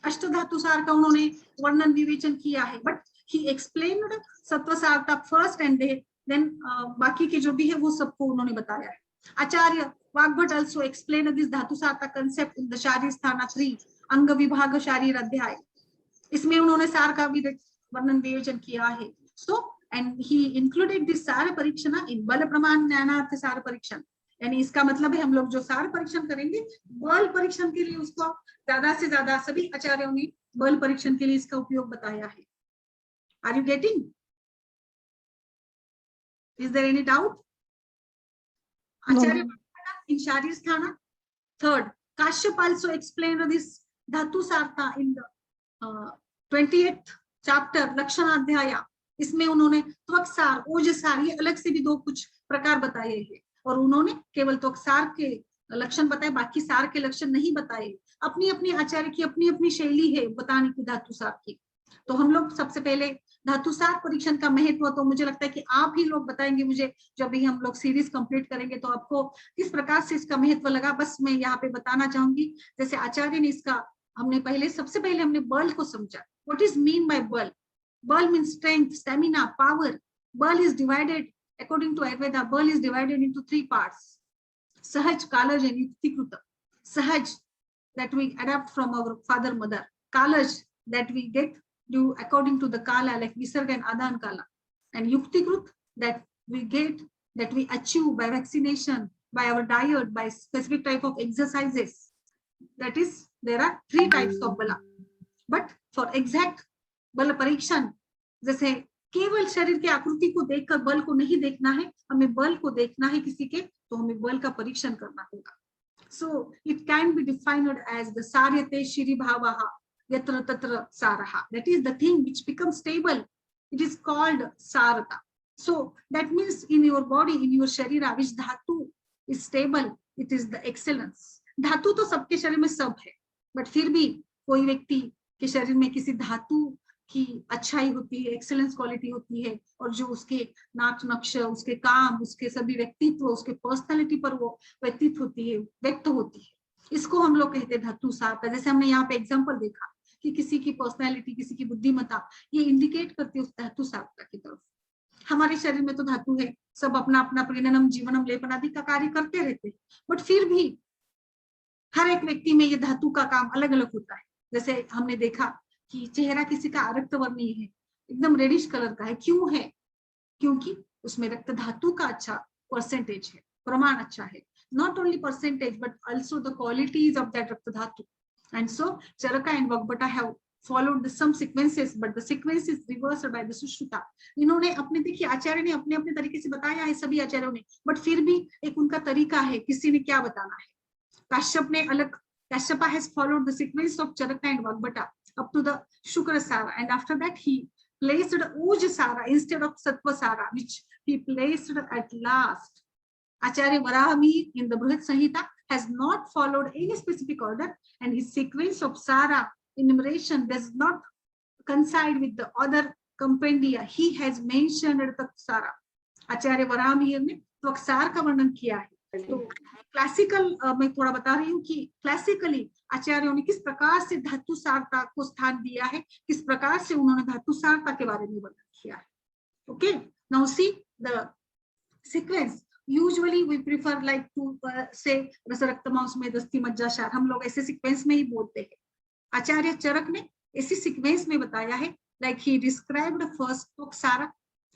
[SPEAKER 1] अष्ट धातु सार का उन्होंने वर्णन विवेचन किया है, बट ही एक्सप्लेन्ड सत्व सारता फर्स्ट एंड देन बाकी के जो भी है वो सबको उन्होंने बताया है। आचार्य वाग्भट also explained this धातु सारता concept in the शारीर स्थाना 3 अंग विभाग शारीर अध्याय। इसमें उन्होंने सार का भी वर्णन विवेचन किया है। So and he included this सार परीक्षण in बल प्रमाण ज्ञानार्थ सार परीक्षण। यानी इसका मतलब है हम लोग जो सार परीक्षण करेंगे, बल परीक्षण के लिए उसको ज्यादा से ज्यादा सभी आचार्यों ने बल परीक्षण के लिए इसका उपयोग बताया है। Are you getting? Is there any doubt? Acharya in Sharir Sthana. Third, Kashyap also explained this Dhatu Sarta in the 28th chapter, Lakshanadhyaya. इसमें उन्होंने त्वक्सार, ओजसार, ये अलग से भी दो कुछ प्रकार बताए हैं, और उन्होंने केवल त्वक्सार के लक्षण बताए, बाकी सार के लक्षण नहीं बताए। अपनी अपनी आचार्य की अपनी अपनी शैली है बताने की धातु सार की। तो हम लोग सबसे पहले धातुसार परीक्षण का महत्व तो मुझे लगता है कि आप ही लोग बताएंगे मुझे, जब भी हम लोग सीरीज कंप्लीट करेंगे तो आपको किस प्रकार से इसका महत्व लगा। बस मैं यहाँ पे बताना चाहूंगी, जैसे आचार्य ने इसका, हमने पहले सबसे पहले हमने बल को समझा। व्हाट इज मीन बाय बल? बल मीन्स स्ट्रेंथ, स्टेमिना, पावर। बल is divided according to Ayurveda, bal is divided into 3 parts: sahaj, kalaj and yuktikruta. Sahaj, that we adapt from our father mother. Kalaj, that we get due according to the kala, like visarga and adan kala. And yuktikrut, that we get, that we achieve by vaccination, by our diet, by specific type of exercises. That is, there are 3 types of bala. But for exact bal parikshan, जैसे केवल शरीर की आकृति को देखकर बल को नहीं देखना है, हमें बल को देखना है किसी के, तो हमें बल का परीक्षण करना होगा। So it can be defined as the saryate shiri bhavaha yatra tatra saraha. That is the thing which becomes stable. It is called sarata. So that means in your body, in your sharira, which dhatu is stable, it is the excellence. धातु तो सबके शरीर में सब है, but फिर भी कोई व्यक्ति के शरीर में किसी धातु की अच्छाई होती है, एक्सेलेंस क्वालिटी होती है, और जो उसके नाक नक्श, उसके काम, उसके सभी व्यक्तित्व, उसके पर्सनालिटी पर वो व्यक्तित्व होती है, व्यक्त होती है, इसको हम लोग कहते हैं धातु सारता। जैसे हमने यहाँ पे एग्जांपल देखा कि किसी की पर्सनालिटी, किसी की बुद्धिमत्ता, ये इंडिकेट करती है उस धातु सारता की तरफ। हमारे शरीर में तो धातु है, सब अपना अपना प्रीणनम, जीवनम, लेपन आदि का कार्य करते रहते हैं, बट फिर भी हर एक व्यक्ति में ये धातु का काम अलग अलग होता है। जैसे हमने देखा कि चेहरा किसी का रक्त वर्णीय है, एकदम रेडिश कलर का है, क्यों है? क्योंकि उसमें रक्त धातु का अच्छा परसेंटेज है, प्रमाण अच्छा है। Not only percentage but also the qualities of that rakta dhatu. And so Charaka and Vagbhata have followed the some sequences, but the sequence is reversed by the Sushruta. इन्होंने अपने, देखिए आचार्य ने अपने अपने तरीके से बताया है, सभी आचार्यों ने, बट फिर भी एक उनका तरीका है, किसी ने क्या बताना है। काश्यप ने अलग, Kashyapa has followed the sequence of Charaka and Vagbhata up to the Shukrasara, and after that he placed Ujasara instead of Sattvasara, which he placed at last. Acharya Varahami in the Brihat Samhita has not followed any specific order, and his sequence of Sara enumeration does not coincide with the other compendia. He has mentioned Taksara. Acharya Varahami ने त्वक्सार का वर्णन किया है। तो classical मैं थोड़ा बता रही हूँ कि क्लासिकली आचार्यों ने किस प्रकार से धातु सारता को स्थान दिया है, किस प्रकार से उन्होंने धातु सारता के बारे में वर्णन किया है। Okay, now see the sequence. Usually we prefer like to say rasa रक्त मांस में दस्ती मज्जा शार, हम लोग ऐसे सीक्वेंस में ही बोलते हैं। आचार्य चरक ने इसी सीक्वेंस में बताया है, like he described first tvaksara,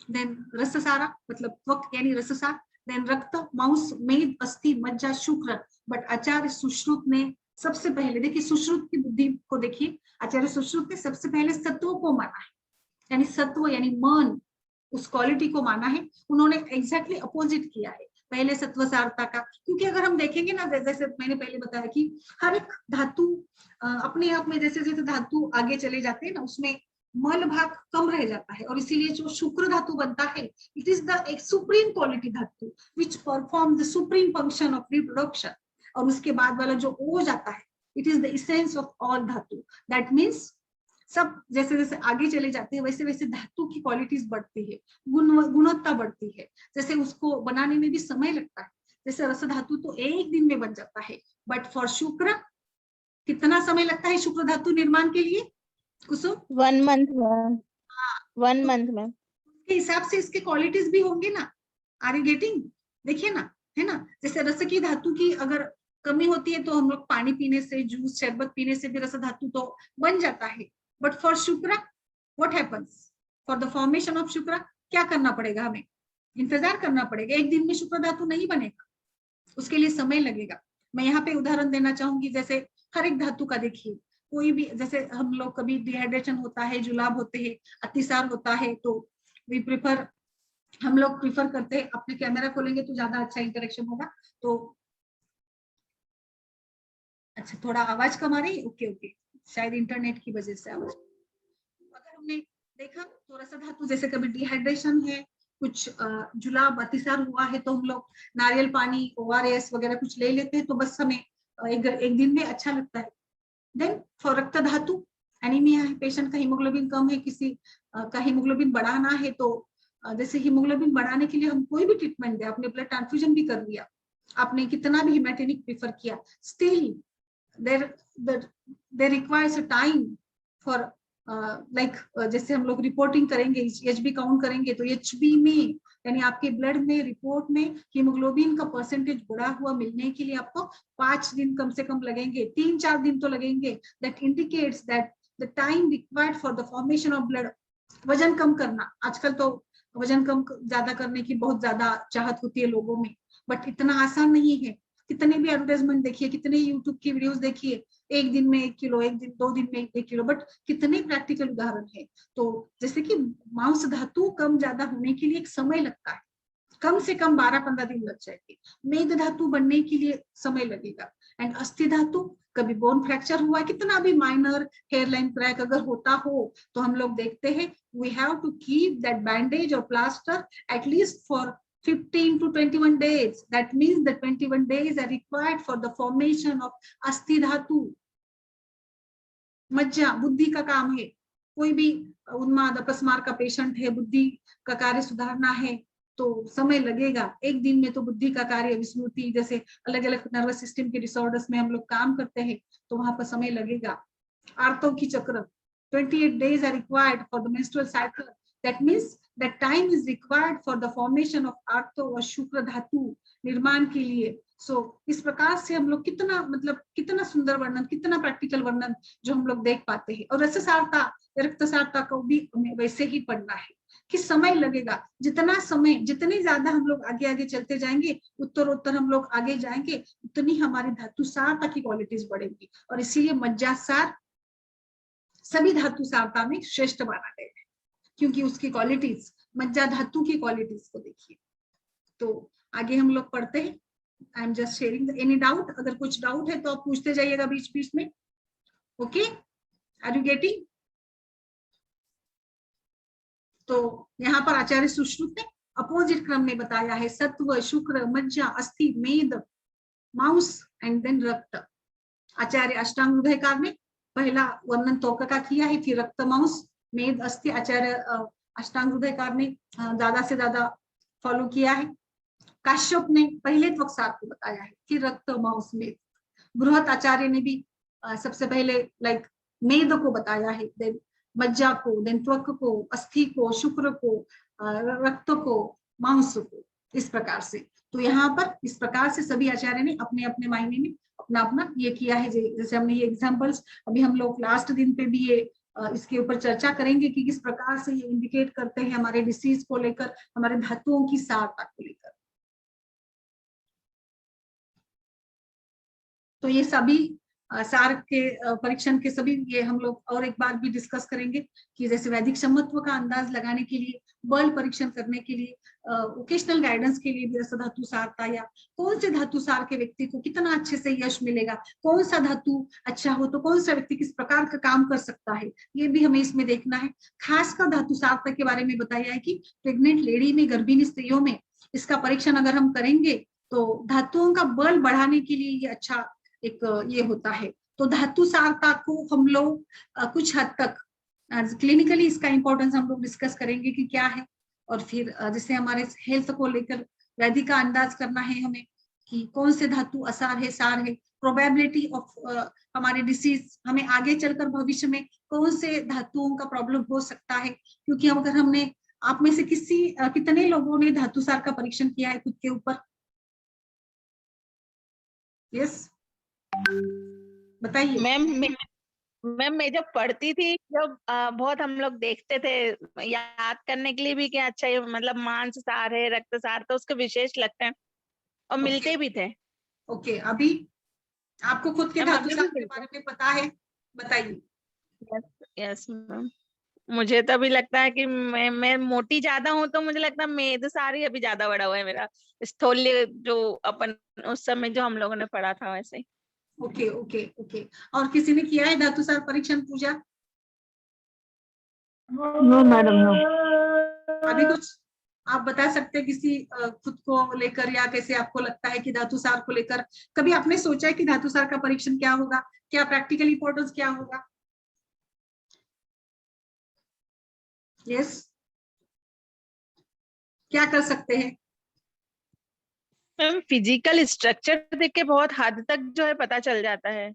[SPEAKER 1] then rasasara मतलब त्वक यानी रससार, देन रक्त, मांस, मेद, अस्थि, मज्जा, शुक्र। बट आचार्य सुश्रुत ने सबसे पहले, देखिए सुश्रुत की बुद्धि को देखिए, आचार्य सुश्रुत ने सबसे पहले सत्वों को माना है, यानी सत्व यानी मन, उस क्वालिटी को माना है। उन्होंने एग्जैक्टली अपोजिट किया है पहले सत्व सारता का, क्योंकि अगर हम देखेंगे ना, जैसे मैंने पहले बताया कि हर एक धातु अपने आप में जैसे जैसे धातु आगे चले जाते हैं ना, उसमें मल भाग कम रह जाता है, और इसीलिए जो शुक्र धातु बनता है, इट इज द एक सुप्रीम क्वालिटी धातु which perform the supreme function of reproduction. और उसके बाद वाला जो ओ जाता है, it is the essence of all धातु। दैट मीन्स सब जैसे जैसे आगे चले जाते हैं वैसे वैसे धातु की क्वालिटीज बढ़ती है, गुणवत्ता बढ़ती है। जैसे उसको बनाने में भी समय लगता है, जैसे रस धातु तो एक दिन में बन जाता है, बट फॉर शुक्र कितना समय लगता है शुक्र धातु निर्माण के लिए? कुसुम
[SPEAKER 5] 1 month में, 1 month में
[SPEAKER 1] के हिसाब से इसके क्वालिटीज भी होंगे ना। Are you getting? देखिए ना, है ना, जैसे रस की धातु की अगर कमी होती है तो हम लोग पानी पीने से, जूस, शरबत पीने से भी रस धातु तो बन जाता है। बट फॉर शुक्र what happens? For the formation of शुक्र क्या करना पड़ेगा? हमें इंतजार करना पड़ेगा। एक दिन में शुक्र धातु नहीं बनेगा, उसके लिए समय लगेगा। मैं यहाँ पे उदाहरण देना चाहूंगी, जैसे हर एक धातु का देखिए, कोई भी, जैसे हम लोग कभी डिहाइड्रेशन होता है, जुलाब होते हैं, अतिसार होता है, तो हम लोग प्रिफर करते हैं, अपने कैमरा खोलेंगे तो ज्यादा अच्छा इंटरेक्शन होगा। तो अच्छा, थोड़ा आवाज कम आ रही है? ओके ओके, शायद इंटरनेट की वजह से आवाज। अगर हमने देखा तो रस धातु जैसे कभी डिहाइड्रेशन है, कुछ जुलाब अतिसार हुआ है तो हम लोग नारियल पानी ORS वगैरह कुछ ले लेते हैं तो बस हमें एक दिन में अच्छा लगता है। देन फॉर रक्त धातु, एनीमिया है, पेशेंट का हीमोग्लोबिन कम है, किसी का हीमोग्लोबिन बढ़ाना है तो जैसे हीमोग्लोबिन बढ़ाने के लिए हम कोई भी ट्रीटमेंट दे, आपने ब्लड ट्रांसफ्यूजन भी कर लिया, आपने कितना भी हिमेटेनिक प्रेफर किया, still there requires a time for like जैसे हम लोग रिपोर्टिंग करेंगे, HB काउंट करेंगे तो HB में यानी आपके ब्लड में रिपोर्ट में हीमोग्लोबिन का परसेंटेज बढ़ा हुआ मिलने के लिए आपको 5 दिन कम से कम लगेंगे, 3-4 दिन तो लगेंगे। That indicates that the time required for the formation of blood. वजन कम करना, आजकल तो वजन कम ज्यादा करने की बहुत ज्यादा चाहत होती है लोगों में, बट इतना आसान नहीं है। कितने भी एडवर्टाइजमेंट देखिए, कितने यूट्यूब की वीडियोस देखिए, 1 दिन में 1 किलो, 1 दिन 2 दिन में 1 किलो, बट कितने प्रैक्टिकल उदाहरण है। तो जैसे कि मांस धातु कम ज्यादा होने के लिए एक समय लगता है, कम से कम 12-15 दिन लग जाएंगे। मेद धातु बनने के लिए समय लगेगा। एंड अस्थि धातु, कभी बोन फ्रैक्चर हुआ, कितना भी माइनर हेयरलाइन क्रैक अगर होता हो तो हम लोग देखते हैं we have to keep that bandage और plaster at least for 15 to 21 days. That means the 21 days are required for the formation of अस्थि धातु। मज्जा बुद्धि का काम है, कोई भी उन्माद अपस्मार का पेशेंट है, बुद्धि का कार्य सुधारना है तो समय लगेगा। 1 दिन में तो बुद्धि का कार्य, विस्मृति जैसे अलग अलग नर्वस सिस्टम के डिसऑर्डर्स में हम लोग काम करते हैं तो वहां पर समय लगेगा। आर्तों की चक्र, 28 days are required for the menstrual cycle. That means that time is required for the formation of आर्तो और शुक्र धातु निर्माण के लिए। इस प्रकार से हम लोग कितना सुंदर वर्णन, कितना प्रैक्टिकल वर्णन जो हम लोग देख पाते हैं। और रससारता, रक्तसारता को भी हमें वैसे ही पढ़ना है कि समय लगेगा। जितने ज्यादा हम लोग आगे आगे चलते जाएंगे, उत्तरोत्तर हम लोग आगे जाएंगे, उतनी हमारी धातु सारता की क्वालिटीज बढ़ेंगी। और इसीलिए मज्जा सार सभी धातु सारता में श्रेष्ठ माना गया है, क्योंकि उसकी क्वालिटीज, मज्जा धातु की क्वालिटीज को देखिए। तो आगे हम लोग पढ़ते हैं। I am just sharing. Any doubt? अगर कुछ डाउट है तो आप पूछते जाइएगा बीच बीच में। Okay, are you getting? तो यहाँ पर आचार्य सुश्रुत ने अपोजिट क्रम में बताया है, सत्व, शुक्र, मज्जा, अस्थि, मेद, मांस एंड देन रक्त। आचार्य अष्टांग हृदयकार ने पहला वर्णन त्वक का किया है, फिर रक्त, मांस, मेद, अस्थि। आचार्य अष्टांग हृदयकार ने ज्यादा से ज्यादा फॉलो किया है। काश्यप ने पहले त्वक सार को बताया है, फिर रक्त, मांस, मेद। बृहत आचार्य ने भी सबसे पहले लाइक मेद को बताया है, देन मज्जा को, देन त्वक को, अस्थि को, शुक्र को, रक्त को, मांस को, इस प्रकार से। तो यहाँ पर इस प्रकार से सभी आचार्य ने अपने अपने मायने में अपना अपना ये किया है। जैसे हमने ये एग्जाम्पल्स, अभी हम लोग लास्ट दिन पे भी ये इसके ऊपर चर्चा करेंगे कि किस प्रकार से ये इंडिकेट करते हैं हमारे डिसीज को लेकर, हमारे धातुओं की सारता को लेकर। तो ये सभी सार के परीक्षण के सभी ये हम लोग और एक बार भी डिस्कस करेंगे कि जैसे वैदिक सम्मत्व का अंदाज लगाने के लिए, बल परीक्षण करने के लिए, वोकेशनल गाइडेंस के लिए भी रस धातु सारता, या कौन से धातु सार के व्यक्ति को कितना अच्छे से यश मिलेगा, कौन सा धातु अच्छा हो तो कौन सा व्यक्ति किस प्रकार का काम कर सकता है, ये भी हमें इसमें देखना है। खासकर धातु सारता के बारे में बताया है कि प्रेग्नेंट लेडी में, गर्भिणी स्त्रियों में इसका परीक्षण अगर हम करेंगे तो धातुओं का बल बढ़ाने के लिए ये अच्छा एक ये होता है। तो धातु सारता को हम लोग कुछ हद तक क्लिनिकली इसका इंपॉर्टेंस हम लोग डिस्कस करेंगे कि क्या है, और फिर जैसे हमारे हेल्थ को लेकर वैदिक का अंदाज करना है हमें कि कौन से धातु असार है, सार है, प्रोबेबिलिटी ऑफ हमारे डिसीज, हमें आगे चलकर भविष्य में कौन से धातुओं का प्रॉब्लम हो सकता है। क्योंकि अगर हमने, आप में से कितने लोगों ने धातु सार का परीक्षण किया है खुद के ऊपर? यस, बताइए।
[SPEAKER 5] मैम मैं जब पढ़ती थी, जब बहुत हम लोग देखते थे याद करने के लिए भी कि अच्छा ये मतलब मांस सार है, रक्त सार, तो उसके विशेष लगते हैं और मिलते भी थे।
[SPEAKER 1] ओके, अभी आपको खुद के धातु सार के बारे में पता है, बताइए।
[SPEAKER 5] यस मैम, मुझे तो अभी लगता है कि मैं मोटी ज्यादा हूँ तो मुझे लगता है मेद सार ही अभी ज्यादा बड़ा हुआ है मेरा, स्थूल्य जो अपन उस समय जो हम लोगों ने पढ़ा था वैसे।
[SPEAKER 1] Okay okay okay. और किसी ने किया है धातु सार परीक्षण? पूजा?
[SPEAKER 3] No madam, no.
[SPEAKER 1] अभी कुछ आप बता सकते हैं किसी खुद को लेकर, या कैसे आपको लगता है कि धातु सार को लेकर कभी आपने सोचा है कि धातु सार का परीक्षण क्या होगा, क्या प्रैक्टिकल इंपॉर्टेंस क्या होगा? यस, क्या कर सकते हैं?
[SPEAKER 5] मैम फिजिकल स्ट्रक्चर देख के बहुत हद तक जो है पता चल जाता है।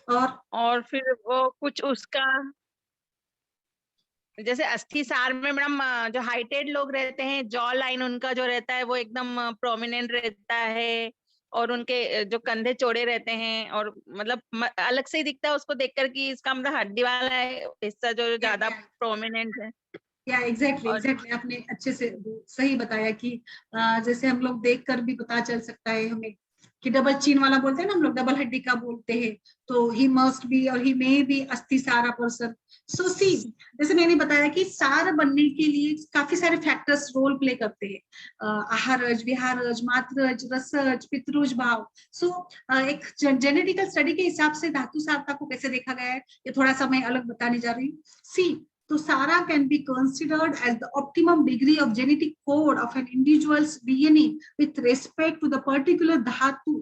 [SPEAKER 5] और फिर वो कुछ उसका, जैसे अस्थि सार में मैडम जो हाइटेड लोग रहते हैं, जॉ लाइन उनका जो रहता है वो एकदम प्रोमिनेंट रहता है, और उनके जो कंधे चौड़े रहते हैं, और मतलब अलग से ही दिखता है उसको देखकर कि इसका मतलब हड्डी वाला है हिस्सा जो ज्यादा प्रोमिनेंट है।
[SPEAKER 1] या एग्जैक्टली आपने अच्छे से सही बताया कि जैसे हम लोग देखकर भी पता चल सकता है हमें कि डबल चीन वाला बोलते हैं ना हम लोग, डबल हड्डी का बोलते हैं, तो ही मस्ट बी और ही मे बी अस्थि सारा पर्सन। सो सी, जैसे मैंने बताया कि सार बनने के लिए काफी सारे फैक्टर्स रोल प्ले करते हैं, आहारज, विहारज, मात्रज, रसज, पितृज भाव। सो एक जेनेटिकल स्टडी के हिसाब से धातु सारता को कैसे देखा गया है, ये थोड़ा सा मैं अलग बताने जा रही हूँ। सी, तो SARA can be considered as the optimum degree of genetic code of an individual's DNA with respect to the particular dhatu.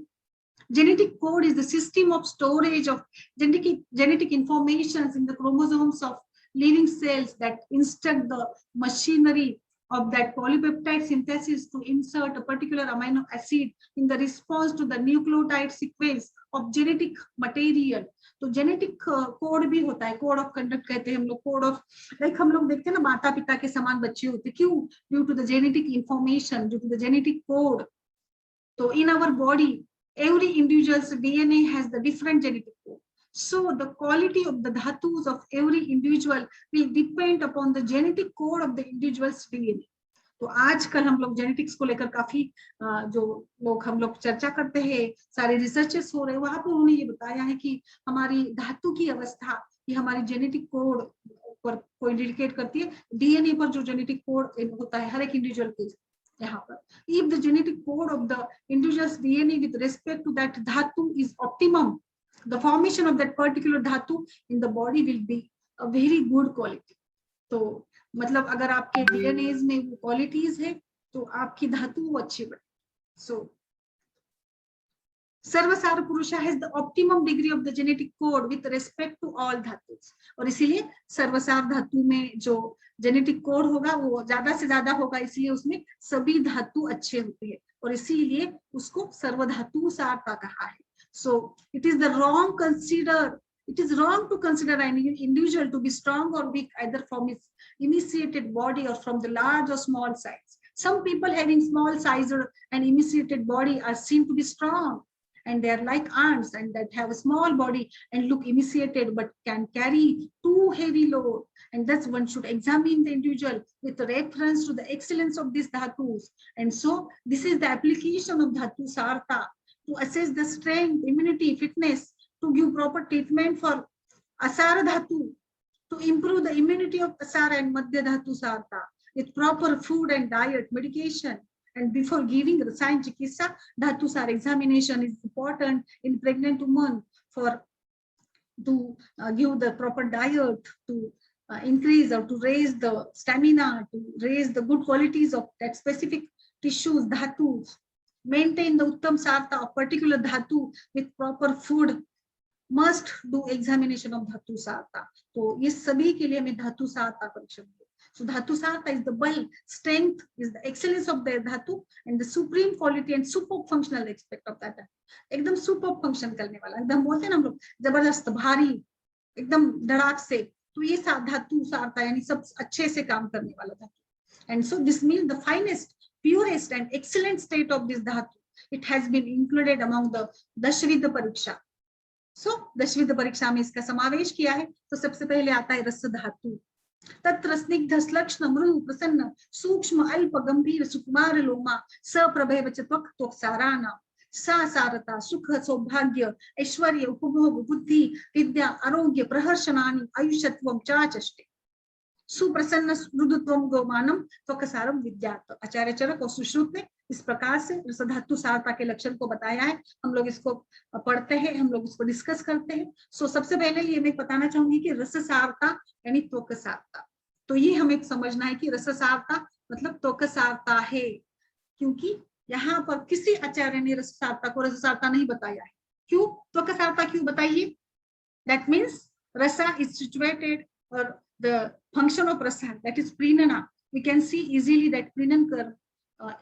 [SPEAKER 1] Genetic code is the system of storage of genetic information in the chromosomes of living cells that instruct the machinery of that polypeptide synthesis to insert a particular amino acid in the response to the nucleotide sequence of genetic material. तो genetic code भी होता है, code of conduct कहते हैं हम लोग, code of like हम लोग देखते हैं ना माता पिता के समान बच्चे होते हैं, क्यों? Due to the genetic information, due to the genetic code. तो in our body every individual's DNA has the different genetic code. So the quality of the dhatus of every individual will depend upon the genetic code of the individual's DNA. तो आजकल हम लोग genetics को लेकर काफी जो लोग हम लोग चर्चा करते हैं, सारे रिसर्चेस हो रहे हैं, वहां पर उन्होंने ये बताया है कि हमारी धातु की अवस्था ये हमारी जेनेटिक कोड पर को इंडिकेट करती है। डीएनए पर जो जेनेटिक कोड होता है हर एक इंडिविजुअल के यहाँ पर, if the genetic code of the individual's DNA with respect to that dhatu is optimum, the formation of that particular dhatu in the body will be a very good quality. तो मतलब अगर आपके DNA में वो qualities है तो आपकी धातु वो अच्छी बने। So sarvasar purusha has the optimum degree of the genetic code with respect to all धातुस, और इसीलिए सर्वसार धातु में जो जेनेटिक कोड होगा वो ज्यादा से ज्यादा होगा, इसलिए उसमें सभी धातु अच्छे होते हैं और इसीलिए उसको सर्वधातु सारता कहा है। So it is the wrong consider, it is wrong to consider an individual to be strong or weak either from his emaciated body or from the large or small size. Some people having small size or an emaciated body are seen to be strong, and they are like ants and that have a small body and look emaciated but can carry too heavy load, and thus one should examine the individual with reference to the excellence of these dhatus. And so this is the application of dhatu sarta to assess the strength, immunity, fitness, to give proper treatment for asara dhatu, to improve the immunity of asara and madhya dhatu sarta with proper food and diet, medication, and before giving rasayan chikitsa, dhatu sar examination is important in pregnant women for to give the proper diet, to increase or to raise the stamina, to raise the good qualities of that specific tissues, dhatus, maintain the uttam sarta of particular dhatu with proper food, must do examination of dhatu sarta. तो ये सभी के लिए हमें धातु सारता परीक्षण है। So dhatu sarta is the bulk, strength is the excellence of the dhatu and the supreme quality and super functional aspect of that. एकदम सुपर फंक्शन करने वाला, एकदम बोलते हैं ना हम लोग जबरदस्त भारी एकदम धड़ाक से, तो ये धातु सारता यानी सब अच्छे से काम करने वाला धातु। And so this means the finest, purest and excellent state of this dhatu, it has been included among the दशविध परीक्षा। सो दशविध परीक्षा में इसका समावेश किया है। तो सबसे पहले आता है रस धातु, तत्र स्निग्ध श्लक्ष्ण मृदु प्रसन्न सूक्ष्म अल्प गंभीर सुकुमार लोमा सप्रभेव च त्वक् त्वक्साराणां सा सारता सुख सौभाग्य ऐश्वर्य उपभोग बुद्धि विद्या आरोग्य प्रहर्षणानि आयुषत्वं चाचष्टे सुप्रसन्न मृदुत्वं गौमानम त्वक्सारम विद्यात्। आचार्य चरक और सुश्रुत ने इस प्रकार से रस धातु सारता के लक्षण को बताया है। हम लोग इसको पढ़ते हैं, हम लोग इसको डिस्कस करते हैं। सो सबसे पहले ये मैं बताना चाहूंगी कि रस सारता यानी त्वक सारता, तो ये हमें समझना है कि रस सारता मतलब त्वक सारता है, क्योंकि यहाँ पर किसी आचार्य ने रस सारता को रस सारता नहीं बताया है। क्यों त्वक सारता क्यों बताइए? That means rasa is situated, or the function of rasa, that is prinana. We can see easily that prinankar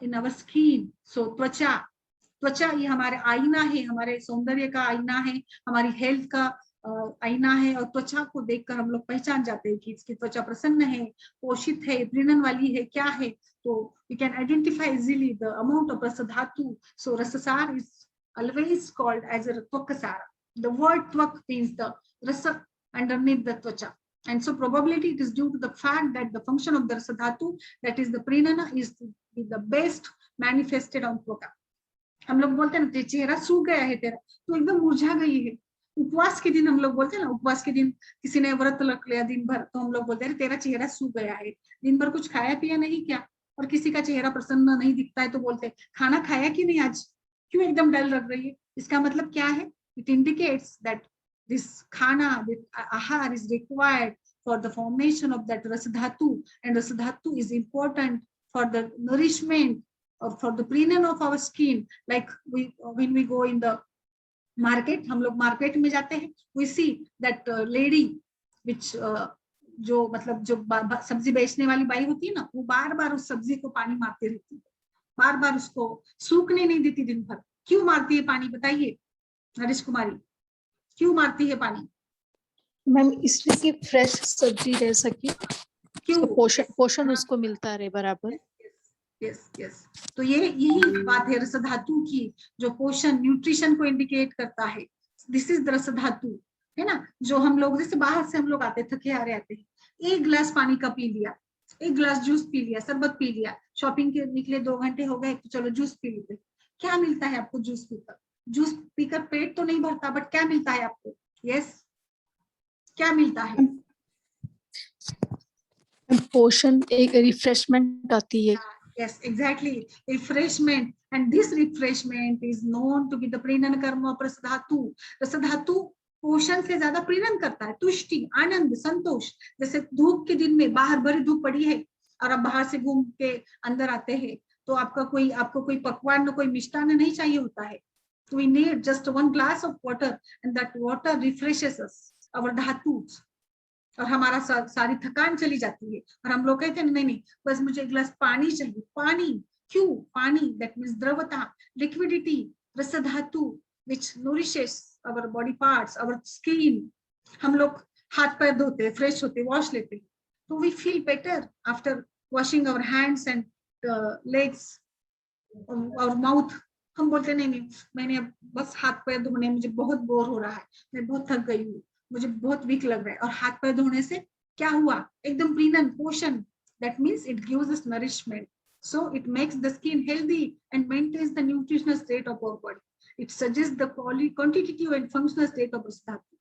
[SPEAKER 1] in our skin. So त्वचा ये हमारे आईना है, हमारे सौंदर्य का आईना है, हमारी हेल्थ का आईना है, और त्वचा को देखकर हम लोग पहचान जाते हैं कि इसकी त्वचा प्रसन्न है, पोषित है, प्रीणन वाली है, क्या है। तो we can identify easily the amount of rasa dhatu. So rasasar is always called as a tvakasara. The word tvak means the rasa underneath the tvacha, and so probability it is due to the fact that the function of the rasa dhatu, that is the prinana, is the best manifested on tvaka. हम लोग बोलते हैं ना चेहरा सूख गया है तेरा, तो एकदम मुरझा गई है। उपवास के दिन हम लोग बोलते हैं ना, उपवास के दिन किसी ने व्रत रख लिया दिन भर, तो हम लोग बोलते हैं तेरा चेहरा सूख गया है, दिन भर कुछ खाया पिया नहीं क्या। और किसी का चेहरा प्रसन्न नहीं दिखता है तो बोलते हैं खाना खाया कि नहीं आज, क्यों एकदम डल लग रही है। इसका मतलब क्या है? It indicates that this khana, this ahar is required for the formation of that rasa dhatu, and rasa dhatu is important for the nourishment or for the prinane of our skin. Like when we go in the market, हम लोग market में जाते हैं, we see that lady which जो मतलब जो सब्जी बेचने वाली बाई होती है ना, वो बार बार उस सब्जी को पानी मारती रहती है, बार बार उसको सूखने नहीं देती दिन भर। क्यों मारती है पानी बताइए नरेश कुमारी, क्यों मारती है पानी?
[SPEAKER 8] मैम इसलिए कि फ्रेश सब्जी रह सके,
[SPEAKER 1] क्यों?
[SPEAKER 8] पोषण उसको मिलता रहे बराबर।
[SPEAKER 1] यस तो ये यही बात है रस धातु की, जो पोषण न्यूट्रिशन को इंडिकेट करता है। दिस इज द रस धातु, है ना। जो हम लोग जैसे बाहर से हम लोग आते थके हारे आते हैं, एक गिलास पानी का पी लिया, एक गिलास जूस पी लिया, शरबत पी लिया, शॉपिंग के निकले 2 घंटे हो गए तो चलो जूस पी लेते। क्या मिलता है आपको जूस पीकर? जूस पीकर पेट तो नहीं भरता, बट क्या मिलता है आपको? यस क्या मिलता है?
[SPEAKER 8] पोषण, एक रिफ्रेशमेंट आती है।
[SPEAKER 1] Yes, exactly. Refreshment, and this refreshment is known to be the प्रीणन कर्म of रस धातु। रस धातु पोषण से ज्यादा प्रीणन करता है, तुष्टि, आनंद, संतोष। जैसे धूप के दिन में बाहर बड़ी धूप पड़ी है और आप बाहर से घूम के अंदर आते हैं, तो आपको कोई पकवान, कोई मिष्टान नहीं चाहिए होता है। So we need just 1 glass of water, and that water refreshes us, our dhatus, और हमारा सारी थकान चली जाती है। और हम लोग कहते हैं नहीं बस मुझे 1 गिलास पानी चाहिए। पानी क्यों? पानी that means द्रवता, liquidity, रस धातु which nourishes our body parts, our skin। हम लोग हाथ पैर धोते हैं, फ्रेश होते, वॉश लेते हैं, तो we feel better after washing our hands and legs और mouth। हम बोलते नहीं मैंने अब बस हाथ पैर धोने, मुझे बहुत बोर हो रहा है, मैं बहुत थक गई हूँ, मुझे बहुत वीक लग रहा है। और हाथ पैर धोने से क्या हुआ? एकदम प्रीणन, पोषण। That means it gives us nourishment, so it makes the skin healthy and maintains the nutritional state of our body. It suggests the quantitative and functional state of rasa dhatu.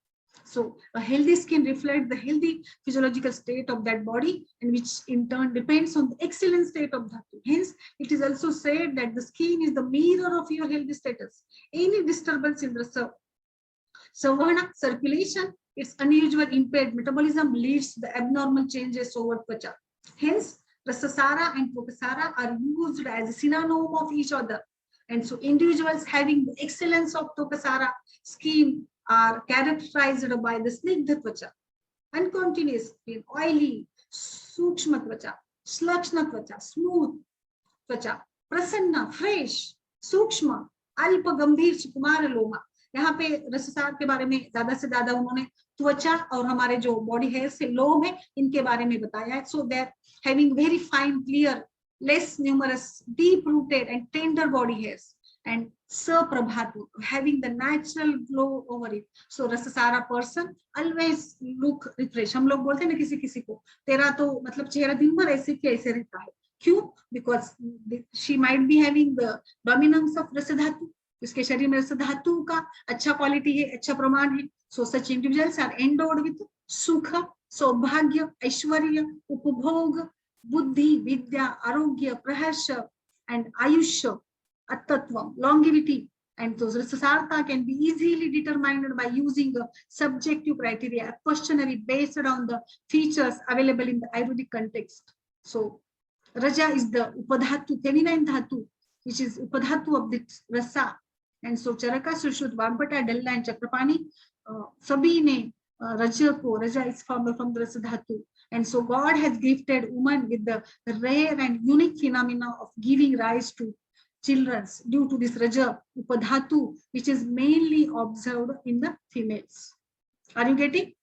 [SPEAKER 1] So a healthy skin reflects the healthy physiological state of that body, and which in turn depends on the excellent state of dhatu. Hence, it is also said that the skin is the mirror of your healthy status. Any disturbance in the savana circulation, its unusual impaired metabolism leads to the abnormal changes over tvacha. Hence, rasasara and tvakasara are used as a synonym of each other. And so individuals having the excellence of tvakasara skin are characterized by the snigdha tvacha, uncontinuous skin, oily, sukshma tvacha, slakshna tvacha, smooth tvacha, prasanna, fresh, sukshma, alpa gambhir sukumara loma। यहाँ पे रससार के बारे में ज्यादा से ज्यादा उन्होंने त्वचा और हमारे जो बॉडी हेयर से लोम है इनके बारे में बताया है। So they are having very fine, clear, less numerous, deep rooted and tender body hairs, and saprabhatu, having the natural glow over it. So rasasara person always look refreshed. हम लोग बोलते हैं ना किसी को तेरा तो मतलब चेहरा दिन भर ऐसे के ऐसे रहता है। क्यों? Because she might be having the dominance of rasa dhatu, उसके शरीर में रस धातु का अच्छा क्वालिटी है, अच्छा प्रमाण है। So such individuals are endowed with sukha, सौभाग्य, ऐश्वर्य, उपभोग, बुद्धि, विद्या, आरोग्य, praharsha and ayushya, attatvam, longevity. And those rasasarta can be easily determined by using a subjective criteria, a questionnaire based on the features available in the Ayurvedic context. So Raja is the upadhatu, feminine dhatu, which is upadhatu of the rasa. And so Charaka, Sushruta, Vagbata, Dalla and Chakrapani, sabhi ne Raja is formed from the rasa dhatu. And so God has gifted woman with the rare and unique phenomena of giving rise to children due to this Raja upadhatu, which is mainly observed in the females. Are you getting?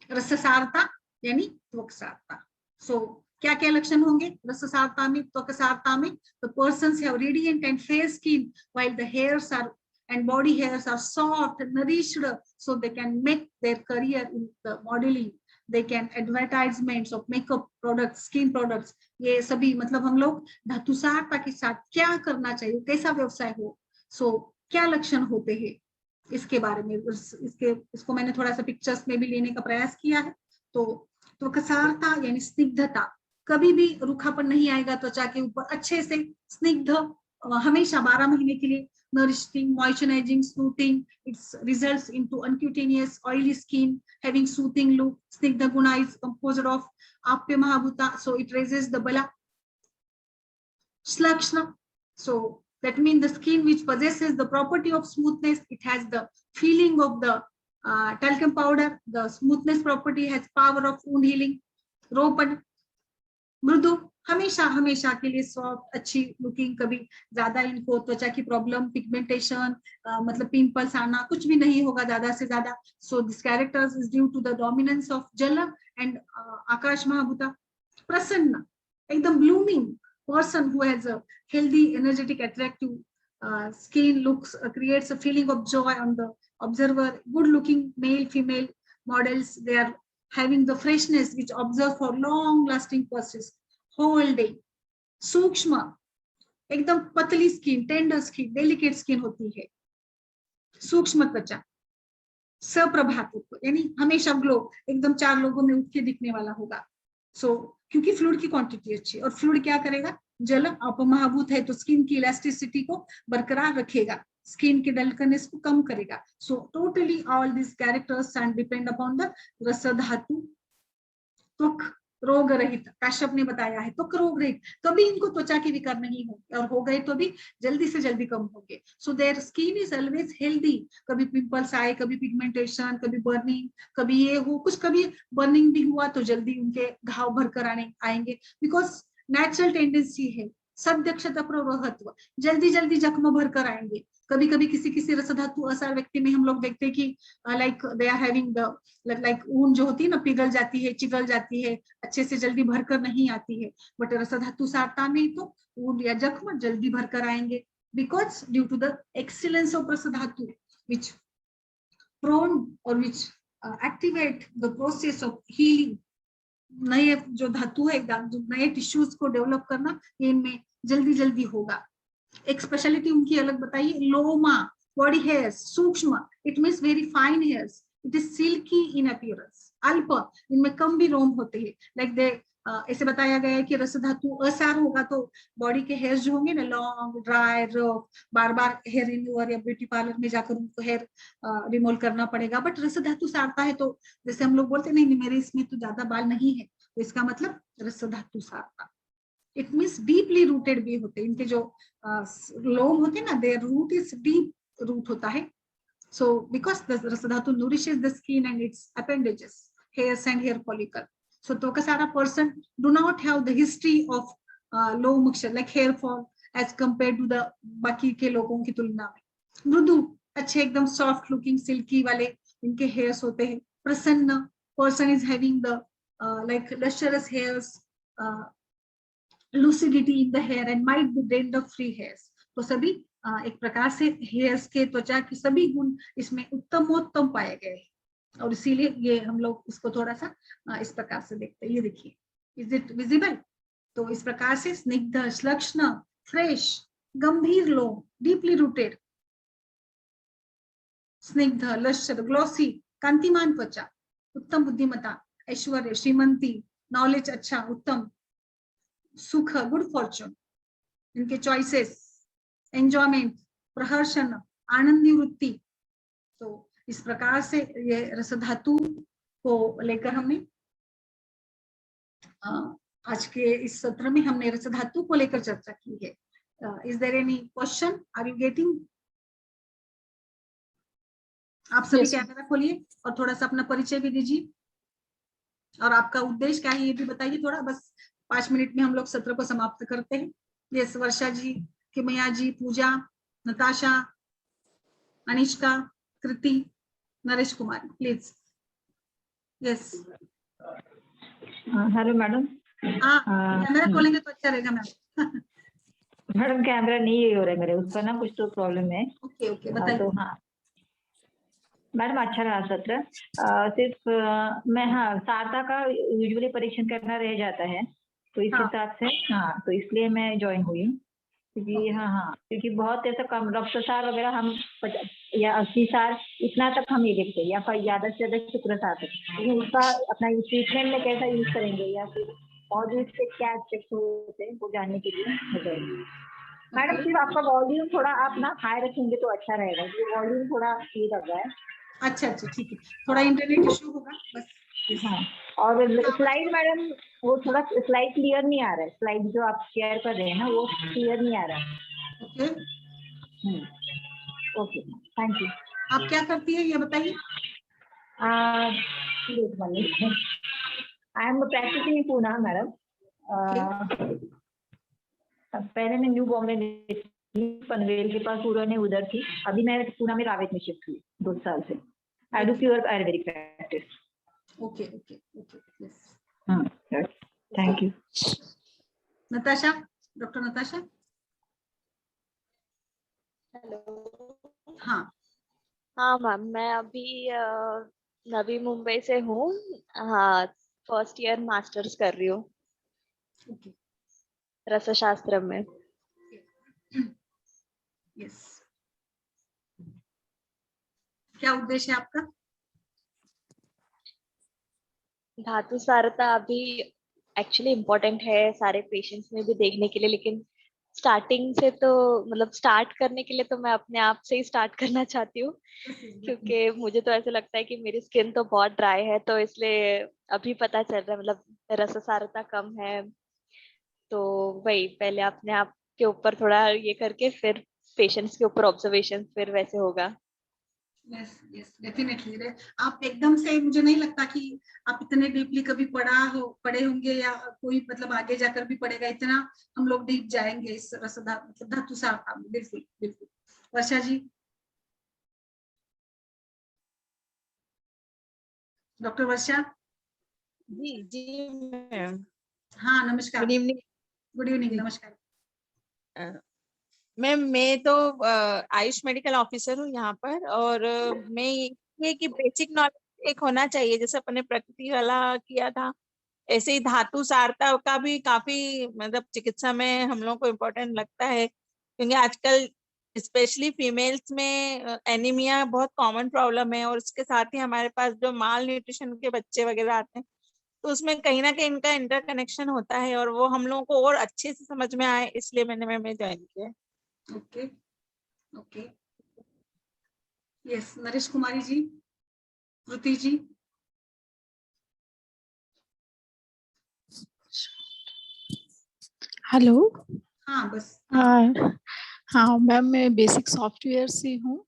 [SPEAKER 1] Rasasarta yani tvaksarta. So क्या क्या लक्षण होंगे रससारता में, त्वकसारता में? The persons have radiant and fair skin, while the hairs are and body hairs are soft, nourished, so they can make their career in the modeling. They can advertisements of makeup products, skin products. ये सभी मतलब हम लोग धातुसारता के साथ क्या करना चाहिए, कैसा व्यवसाय हो, सो क्या लक्षण होते हैं, इसके बारे में इसको मैंने थोड़ा सा पिक्चर्स में भी लेने का प्रयास किया है। तो त्वकसारता यानी स्निग्धता, कभी भी रूखापन नहीं आएगा त्वचा के ऊपर, अच्छे से स्निग्ध, हमेशा 12 महीने के लिए, nourishing, moisturizing, smoothing. It results into uncutaneous, oily skin, having soothing look. Snigdha guna is composed of Apya Mahabhuta, so it raises the bala. Shlakshna, so that means the skin which possesses the property of smoothness, it has the feeling of the talcum powder. The smoothness property has power of wound healing. Ropan, मृदु, हमेशा हमेशा के लिए soft, अच्छी looking, कभी ज्यादा इनको त्वचा की प्रॉब्लम, पिगमेंटेशन, मतलब पिंपल्स आना कुछ भी नहीं होगा ज्यादा से ज्यादा. So this characters is due to the dominance of jal and akash mahabhuta. प्रसन्न, एकदम blooming person who has a healthy, energetic, attractive skin, looks, creates a feeling of joy on the observer. Good looking male, female models, they are having the freshness which observe for long lasting persist whole day. सूक्ष्म, एकदम पतली skin, tender skin, delicate skin होती है. सूक्ष्म त्वचा. सप्रभात्व यानी हमेशा glow, एकदम 4 लोगों में उठ के दिखने वाला होगा. सो क्योंकि फ्लूइड की क्वांटिटी अच्छी, और फ्लूइड क्या करेगा, जल अपमहाभूत है तो स्किन की इलास्टिसिटी को बरकरार रखेगा, स्किन के डलकनेस को कम करेगा. So totally all this characters and depend upon the रस धातु. त्वक रोग रहित, काश्यप ने बताया है, त्वक रोग रहित, कभी इनको त्वचा के विकार नहीं होंगे, और हो गए तो भी जल्दी से जल्दी कम होंगे. So their skin is always healthy. कभी पिंपल्स आए, कभी पिगमेंटेशन, कभी बर्निंग, कभी ये हो कुछ, कभी बर्निंग भी हुआ तो जल्दी उनके घाव भरकर आएंगे, बिकॉज नेचुरल टेंडेंसी है. सद्यक्षता प्रवहत्व, जल्दी जल्दी जख्म भरकर आएंगे. कभी कभी किसी रसधातु असार व्यक्ति में हम लोग देखते हैं कि like they are having the like ऊन जो होती है ना, पिघल जाती है, चिगल जाती है, अच्छे से जल्दी भरकर नहीं आती है. बट रसधातु सारता में तो ऊन या जख्म जल्दी भरकर आएंगे, because due to the excellence of rasadhatu which prone और which activate the process of healing. नए जो धातु है, नए टिश्यूज को डेवलप करना, ये इनमें जल्दी जल्दी होगा. एक स्पेशलिटी उनकी अलग बताइए, लोमा, बॉडी हेयर्स, सूक्ष्म, it means very fine hairs, it is silky in appearance. अल्प, इनमें कम भी रोम होते हैं. लाइक दे ऐसे बताया गया है कि रस धातु असार होगा तो बॉडी के हेयर्स जो होंगे ना, लॉन्ग, ड्राई, रफ, बार बार हेयर रिमूवर या ब्यूटी पार्लर में जाकर उनको हेयर रिमूव करना पड़ेगा. बट रस धातु सारता है तो जैसे हम लोग बोलते नहीं, मेरे इसमें तो ज्यादा बाल नहीं है, तो इसका मतलब रस धातु सारता. इट मीन्स डीपली रूटेड भी होते हैं, इनके जो लोम होते हैं ना, there root is deep root होता है. सो बिकॉज द रस धातु nourishes the skin and its appendages, hairs and hair follicle. So Twakasara person do not have the history of low moisture like hair fall as compared to the बाकी के लोगों की तुलना में. मृदु, अच्छे एकदम soft looking silky वाले इनके hairs होते हैं. प्रसन्न, person is having the like lustrous hairs, lucidity in the hair and might be dandruff free hairs. तो सभी एक प्रकार से hairs के त्वचा के सभी गुण इसमें उत्तमोत्तम पाए गए हैं, और इसीलिए ये हम लोग इसको थोड़ा सा इस प्रकार से देखते हैं. ये देखिए, इज इट विजिबल? तो इस प्रकार से स्निग्ध, श्लक्ष्ण, फ्रेश, गंभीर लोम, डीपली रूटेड, स्निग्ध, लश्चर, ग्लॉसी, कांतिमान त्वचा, उत्तम बुद्धिमत्ता, ऐश्वर्य, श्रीमंती, नॉलेज अच्छा, उत्तम, सुख, गुड फॉर्चून, इनके चॉइसेस, एंजॉयमेंट, प्रहर्षण, आनंदी वृत्ति। तो इस प्रकार से ये रस धातु को लेकर हमने आज के इस सत्र में हमने रस धातु को लेकर चर्चा की है। Is there any question? Are you getting? आप सभी कैमरा खोलिए और थोड़ा सा अपना परिचय भी दीजिए और आपका उद्देश्य क्या है ये भी बताइए थोड़ा। बस 5 मिनट में हम लोग सत्र को समाप्त करते हैं। Yes, Varsha ji, Kimaya ji, Pooja, Natasha, Anishka, Kriti, Naresh Kumar, please. Yes,
[SPEAKER 7] hello madam.
[SPEAKER 1] हाँ, कैमरा खोलेंगे तो अच्छा रहेगा मैम।
[SPEAKER 7] मैडम कैमरा नहीं हो रहा है मेरे, उसका ना कुछ तो प्रॉब्लम है।
[SPEAKER 1] ओके ओके, बताइए।
[SPEAKER 7] तो हाँ मैडम, अच्छा रहा सत्र। सिर्फ मैं सारदा का यूजुअली परीक्षण करना रह जाता है, तो इस हिसाब से तो इसलिए मैं ज्वाइन हुई हूँ। क्योंकि क्योंकि बहुत ऐसा कम रक्त सार वगैरह हम या 80 सार इतना तक हम नहीं देखते, या फिर ज्यादा से ज्यादा शुक्र सार तक, लेकिन उसका अपना ट्रीटमेंट में कैसा यूज करेंगे या फिर और इससे क्या एस्पेक्ट होते हैं वो जानने के लिए हो जाएगी। मैडम सिर्फ आपका वॉल्यूम थोड़ा आप ना हाई रखेंगे तो अच्छा रहेगा, क्योंकि वॉल्यूम थोड़ा ये लग रहा है।
[SPEAKER 1] अच्छा अच्छा, ठीक है, थोड़ा इंटरनेट इशू होगा बस।
[SPEAKER 7] हाँ, और स्लाइड मैडम वो थोड़ा स्लाइड क्लियर नहीं आ रहा है। स्लाइड जो आप शेयर कर रहे हैं ना वो क्लियर नहीं आ रहा है।
[SPEAKER 1] Okay
[SPEAKER 7] okay, thank you.
[SPEAKER 1] आप क्या करती है ये बताइए।
[SPEAKER 7] I am practising in Poona madam. पहले मैं न्यू बॉम्बे पनवेल के पास पूरा ने उधर थी, अभी मैं पूना में रावेत में शिफ्ट हुई 2 साल से। I do pure Ayurvedic practice.
[SPEAKER 1] Okay okay okay, yes,
[SPEAKER 7] thank you.
[SPEAKER 1] Natasha, doctor Natasha.
[SPEAKER 6] Hello.
[SPEAKER 1] हाँ
[SPEAKER 6] मैम, मैं अभी नवी मुंबई से हूँ। हाँ, फर्स्ट ईयर मास्टर्स कर रही हूँ
[SPEAKER 1] ओके,
[SPEAKER 6] रसशास्त्र में।
[SPEAKER 1] यस, क्या उद्देश्य है आपका?
[SPEAKER 6] धातु सारता अभी एक्चुअली इम्पोर्टेंट है सारे पेशेंट्स में भी देखने के लिए, लेकिन स्टार्टिंग से तो मतलब स्टार्ट करने के लिए तो मैं अपने आप से ही स्टार्ट करना चाहती हूँ, क्योंकि मुझे तो ऐसे लगता है कि मेरी स्किन तो बहुत ड्राई है, तो इसलिए अभी पता चल रहा है मतलब रससारता कम है। तो वही पहले अपने आप के ऊपर थोड़ा ये करके फिर पेशेंट्स के ऊपर ऑब्जर्वेशन फिर वैसे होगा।
[SPEAKER 1] Yes yes, definitely. आप एकदम से, मुझे नहीं लगता कि आप इतने डीपली कभी पढ़े होंगे या कोई मतलब आगे जाकर भी पढ़ेगा, इतना हम लोग डीप जाएंगे इस मतलब धातु सारता में। बिल्कुल बिल्कुल। वर्षा जी, डॉक्टर वर्षा
[SPEAKER 5] जी जी मैम।
[SPEAKER 1] हाँ, नमस्कार।
[SPEAKER 5] Good evening.
[SPEAKER 1] गुड इवनिंग, नमस्कार।
[SPEAKER 5] मैम मैं तो आयुष मेडिकल ऑफिसर हूँ यहाँ पर, और मैं ये कि बेसिक नॉलेज एक होना चाहिए, जैसे अपने प्रकृति वाला किया था, ऐसे ही धातु सारता का भी काफी मतलब चिकित्सा में हम लोग को इम्पोर्टेंट लगता है, क्योंकि आजकल स्पेशली फीमेल्स में एनीमिया बहुत कॉमन प्रॉब्लम है, और उसके साथ ही हमारे पास जो माल न्यूट्रिशन के बच्चे वगैरह आते हैं, तो उसमें कहीं ना कहीं इनका इंटरकनेक्शन होता है, और वो हम लोगों को और अच्छे से समझ में आए, इसलिए मैंने ज्वाइन किया है।
[SPEAKER 1] Okay okay, yes, Naresh Kumari ji, कृति जी।
[SPEAKER 8] हेलो।
[SPEAKER 1] हाँ बस।
[SPEAKER 8] हाँ मैम, मैं बेसिक सॉफ्टवेयर से हूँ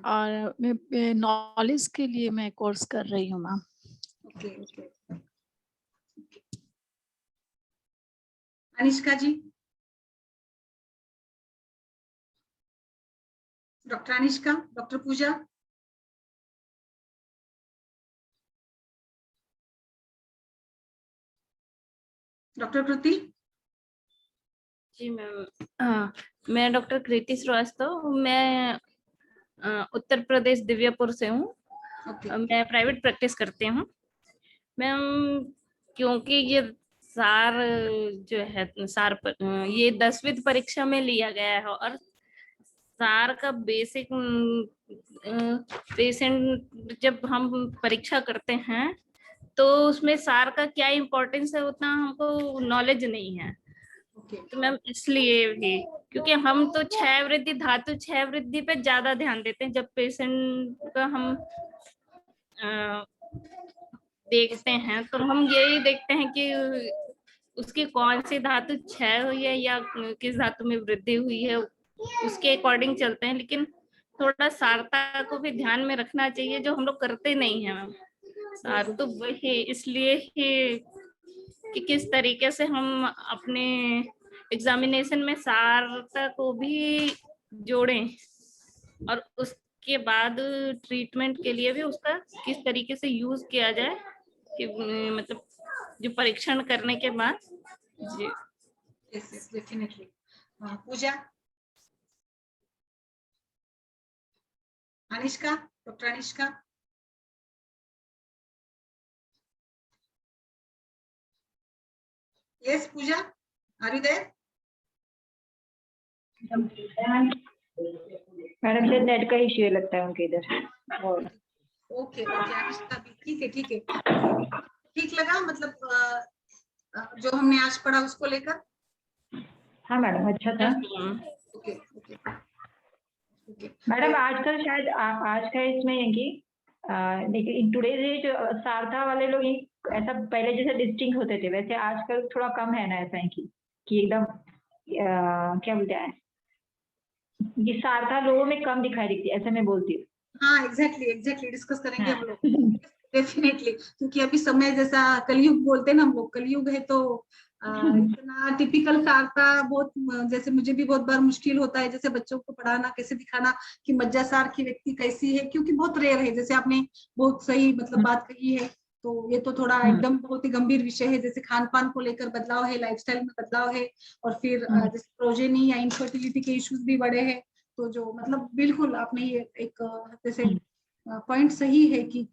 [SPEAKER 8] और मैं नॉलेज के लिए मैं कोर्स कर रही हूँ मैम।
[SPEAKER 1] ओके ओके, अनिष्का जी, doctor Anishka, doctor Pooja, doctor कृति।
[SPEAKER 4] जी मैम, मैं डॉक्टर कृति श्रीवास्तव, मैं उत्तर प्रदेश दिव्यापुर से हूँ। मैं प्राइवेट प्रैक्टिस करती हूँ मैम। क्योंकि ये सार जो है ये 10वीं परीक्षा में लिया गया है, और सार का बेसिक पेशेंट जब हम परीक्षा करते हैं तो उसमें सार का क्या इम्पोर्टेंस है उतना हमको नॉलेज नहीं है।
[SPEAKER 1] ओके
[SPEAKER 4] तो मैम इसलिए भी, क्योंकि हम तो क्षय वृद्धि, धातु क्षय वृद्धि पे ज्यादा ध्यान देते हैं जब पेशेंट का हम देखते हैं, तो हम यही देखते हैं कि उसकी कौन सी धातु क्षय हुई है या किस धातु में वृद्धि हुई है, उसके अकॉर्डिंग चलते हैं। लेकिन थोड़ा सारता को भी ध्यान में रखना चाहिए, जो हम लोग करते नहीं है मैम। सार तो वही इसलिए ही कि किस तरीके से हम अपने एग्जामिनेशन में सारता को भी जोड़ें, और उसके बाद ट्रीटमेंट के लिए भी उसका किस तरीके से यूज किया जाए, कि मतलब जो परीक्षण करने के बाद। जी
[SPEAKER 1] yes definitely. Pooja, Anishka, doctor Anishka. Yes Pooja, are you there?
[SPEAKER 7] Madam शायद नेट का इश्यू लगता है उनके इधर।
[SPEAKER 1] ओके ओके अनिष्का भी ठीक है, ठीक है, ठीक लगा मतलब जो हमने आज पढ़ा उसको लेकर?
[SPEAKER 7] हाँ मैडम अच्छा था।
[SPEAKER 1] ओके ओके ओके
[SPEAKER 7] मैडम आजकल शायद आज का इसमें है कि देखिए इन टुडेज एज सारथा वाले लोग ऐसा पहले जैसे डिस्टिंक्ट होते थे, वैसे आजकल थोड़ा कम है ना ऐसा है कि एकदम क्या बोलते हैं, ये सारथा लोगों में कम दिखाई देती है, ऐसा मैं बोलती हूँ।
[SPEAKER 1] हाँ एग्जैक्टली डिस्कस करेंगे हम लोग डेफिनेटली, क्योंकि अभी समय जैसा कलयुग बोलते हैं ना हम लोग, कलयुग है तो इतना टिपिकल सारता बहुत, जैसे मुझे भी बहुत बार मुश्किल होता है जैसे बच्चों को पढ़ाना, कैसे दिखाना कि मज्जासार की व्यक्ति कैसी है, क्योंकि बहुत रेयर है। जैसे आपने बहुत सही मतलब बात कही है, तो ये तो थोड़ा एकदम बहुत ही गंभीर विषय है। जैसे खान पान को लेकर बदलाव है, लाइफस्टाइल में बदलाव है, और फिर जैसे प्रोजेनी या इनफर्टिलिटी के इश्यूज भी बढ़े हैं। तो जो मतलब बिल्कुल आपने ये एक जैसे पॉइंट सही है कि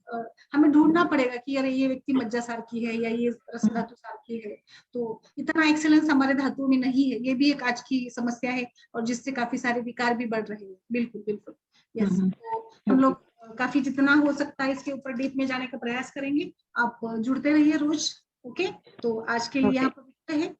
[SPEAKER 1] हमें ढूंढना पड़ेगा कि अरे ये व्यक्ति मज्जासार की है या ये रस धातु सार की है। तो इतना एक्सेलेंस हमारे धातुओं में नहीं है, ये भी एक आज की समस्या है, और जिससे काफी सारे विकार भी बढ़ रहे हैं। बिल्कुल बिल्कुल यस। तो हम लोग काफी जितना हो सकता है इसके ऊपर डीप में जाने का प्रयास करेंगे। आप जुड़ते रहिए रोज। ओके, तो आज के लिए यहाँ पर रुकते हैं।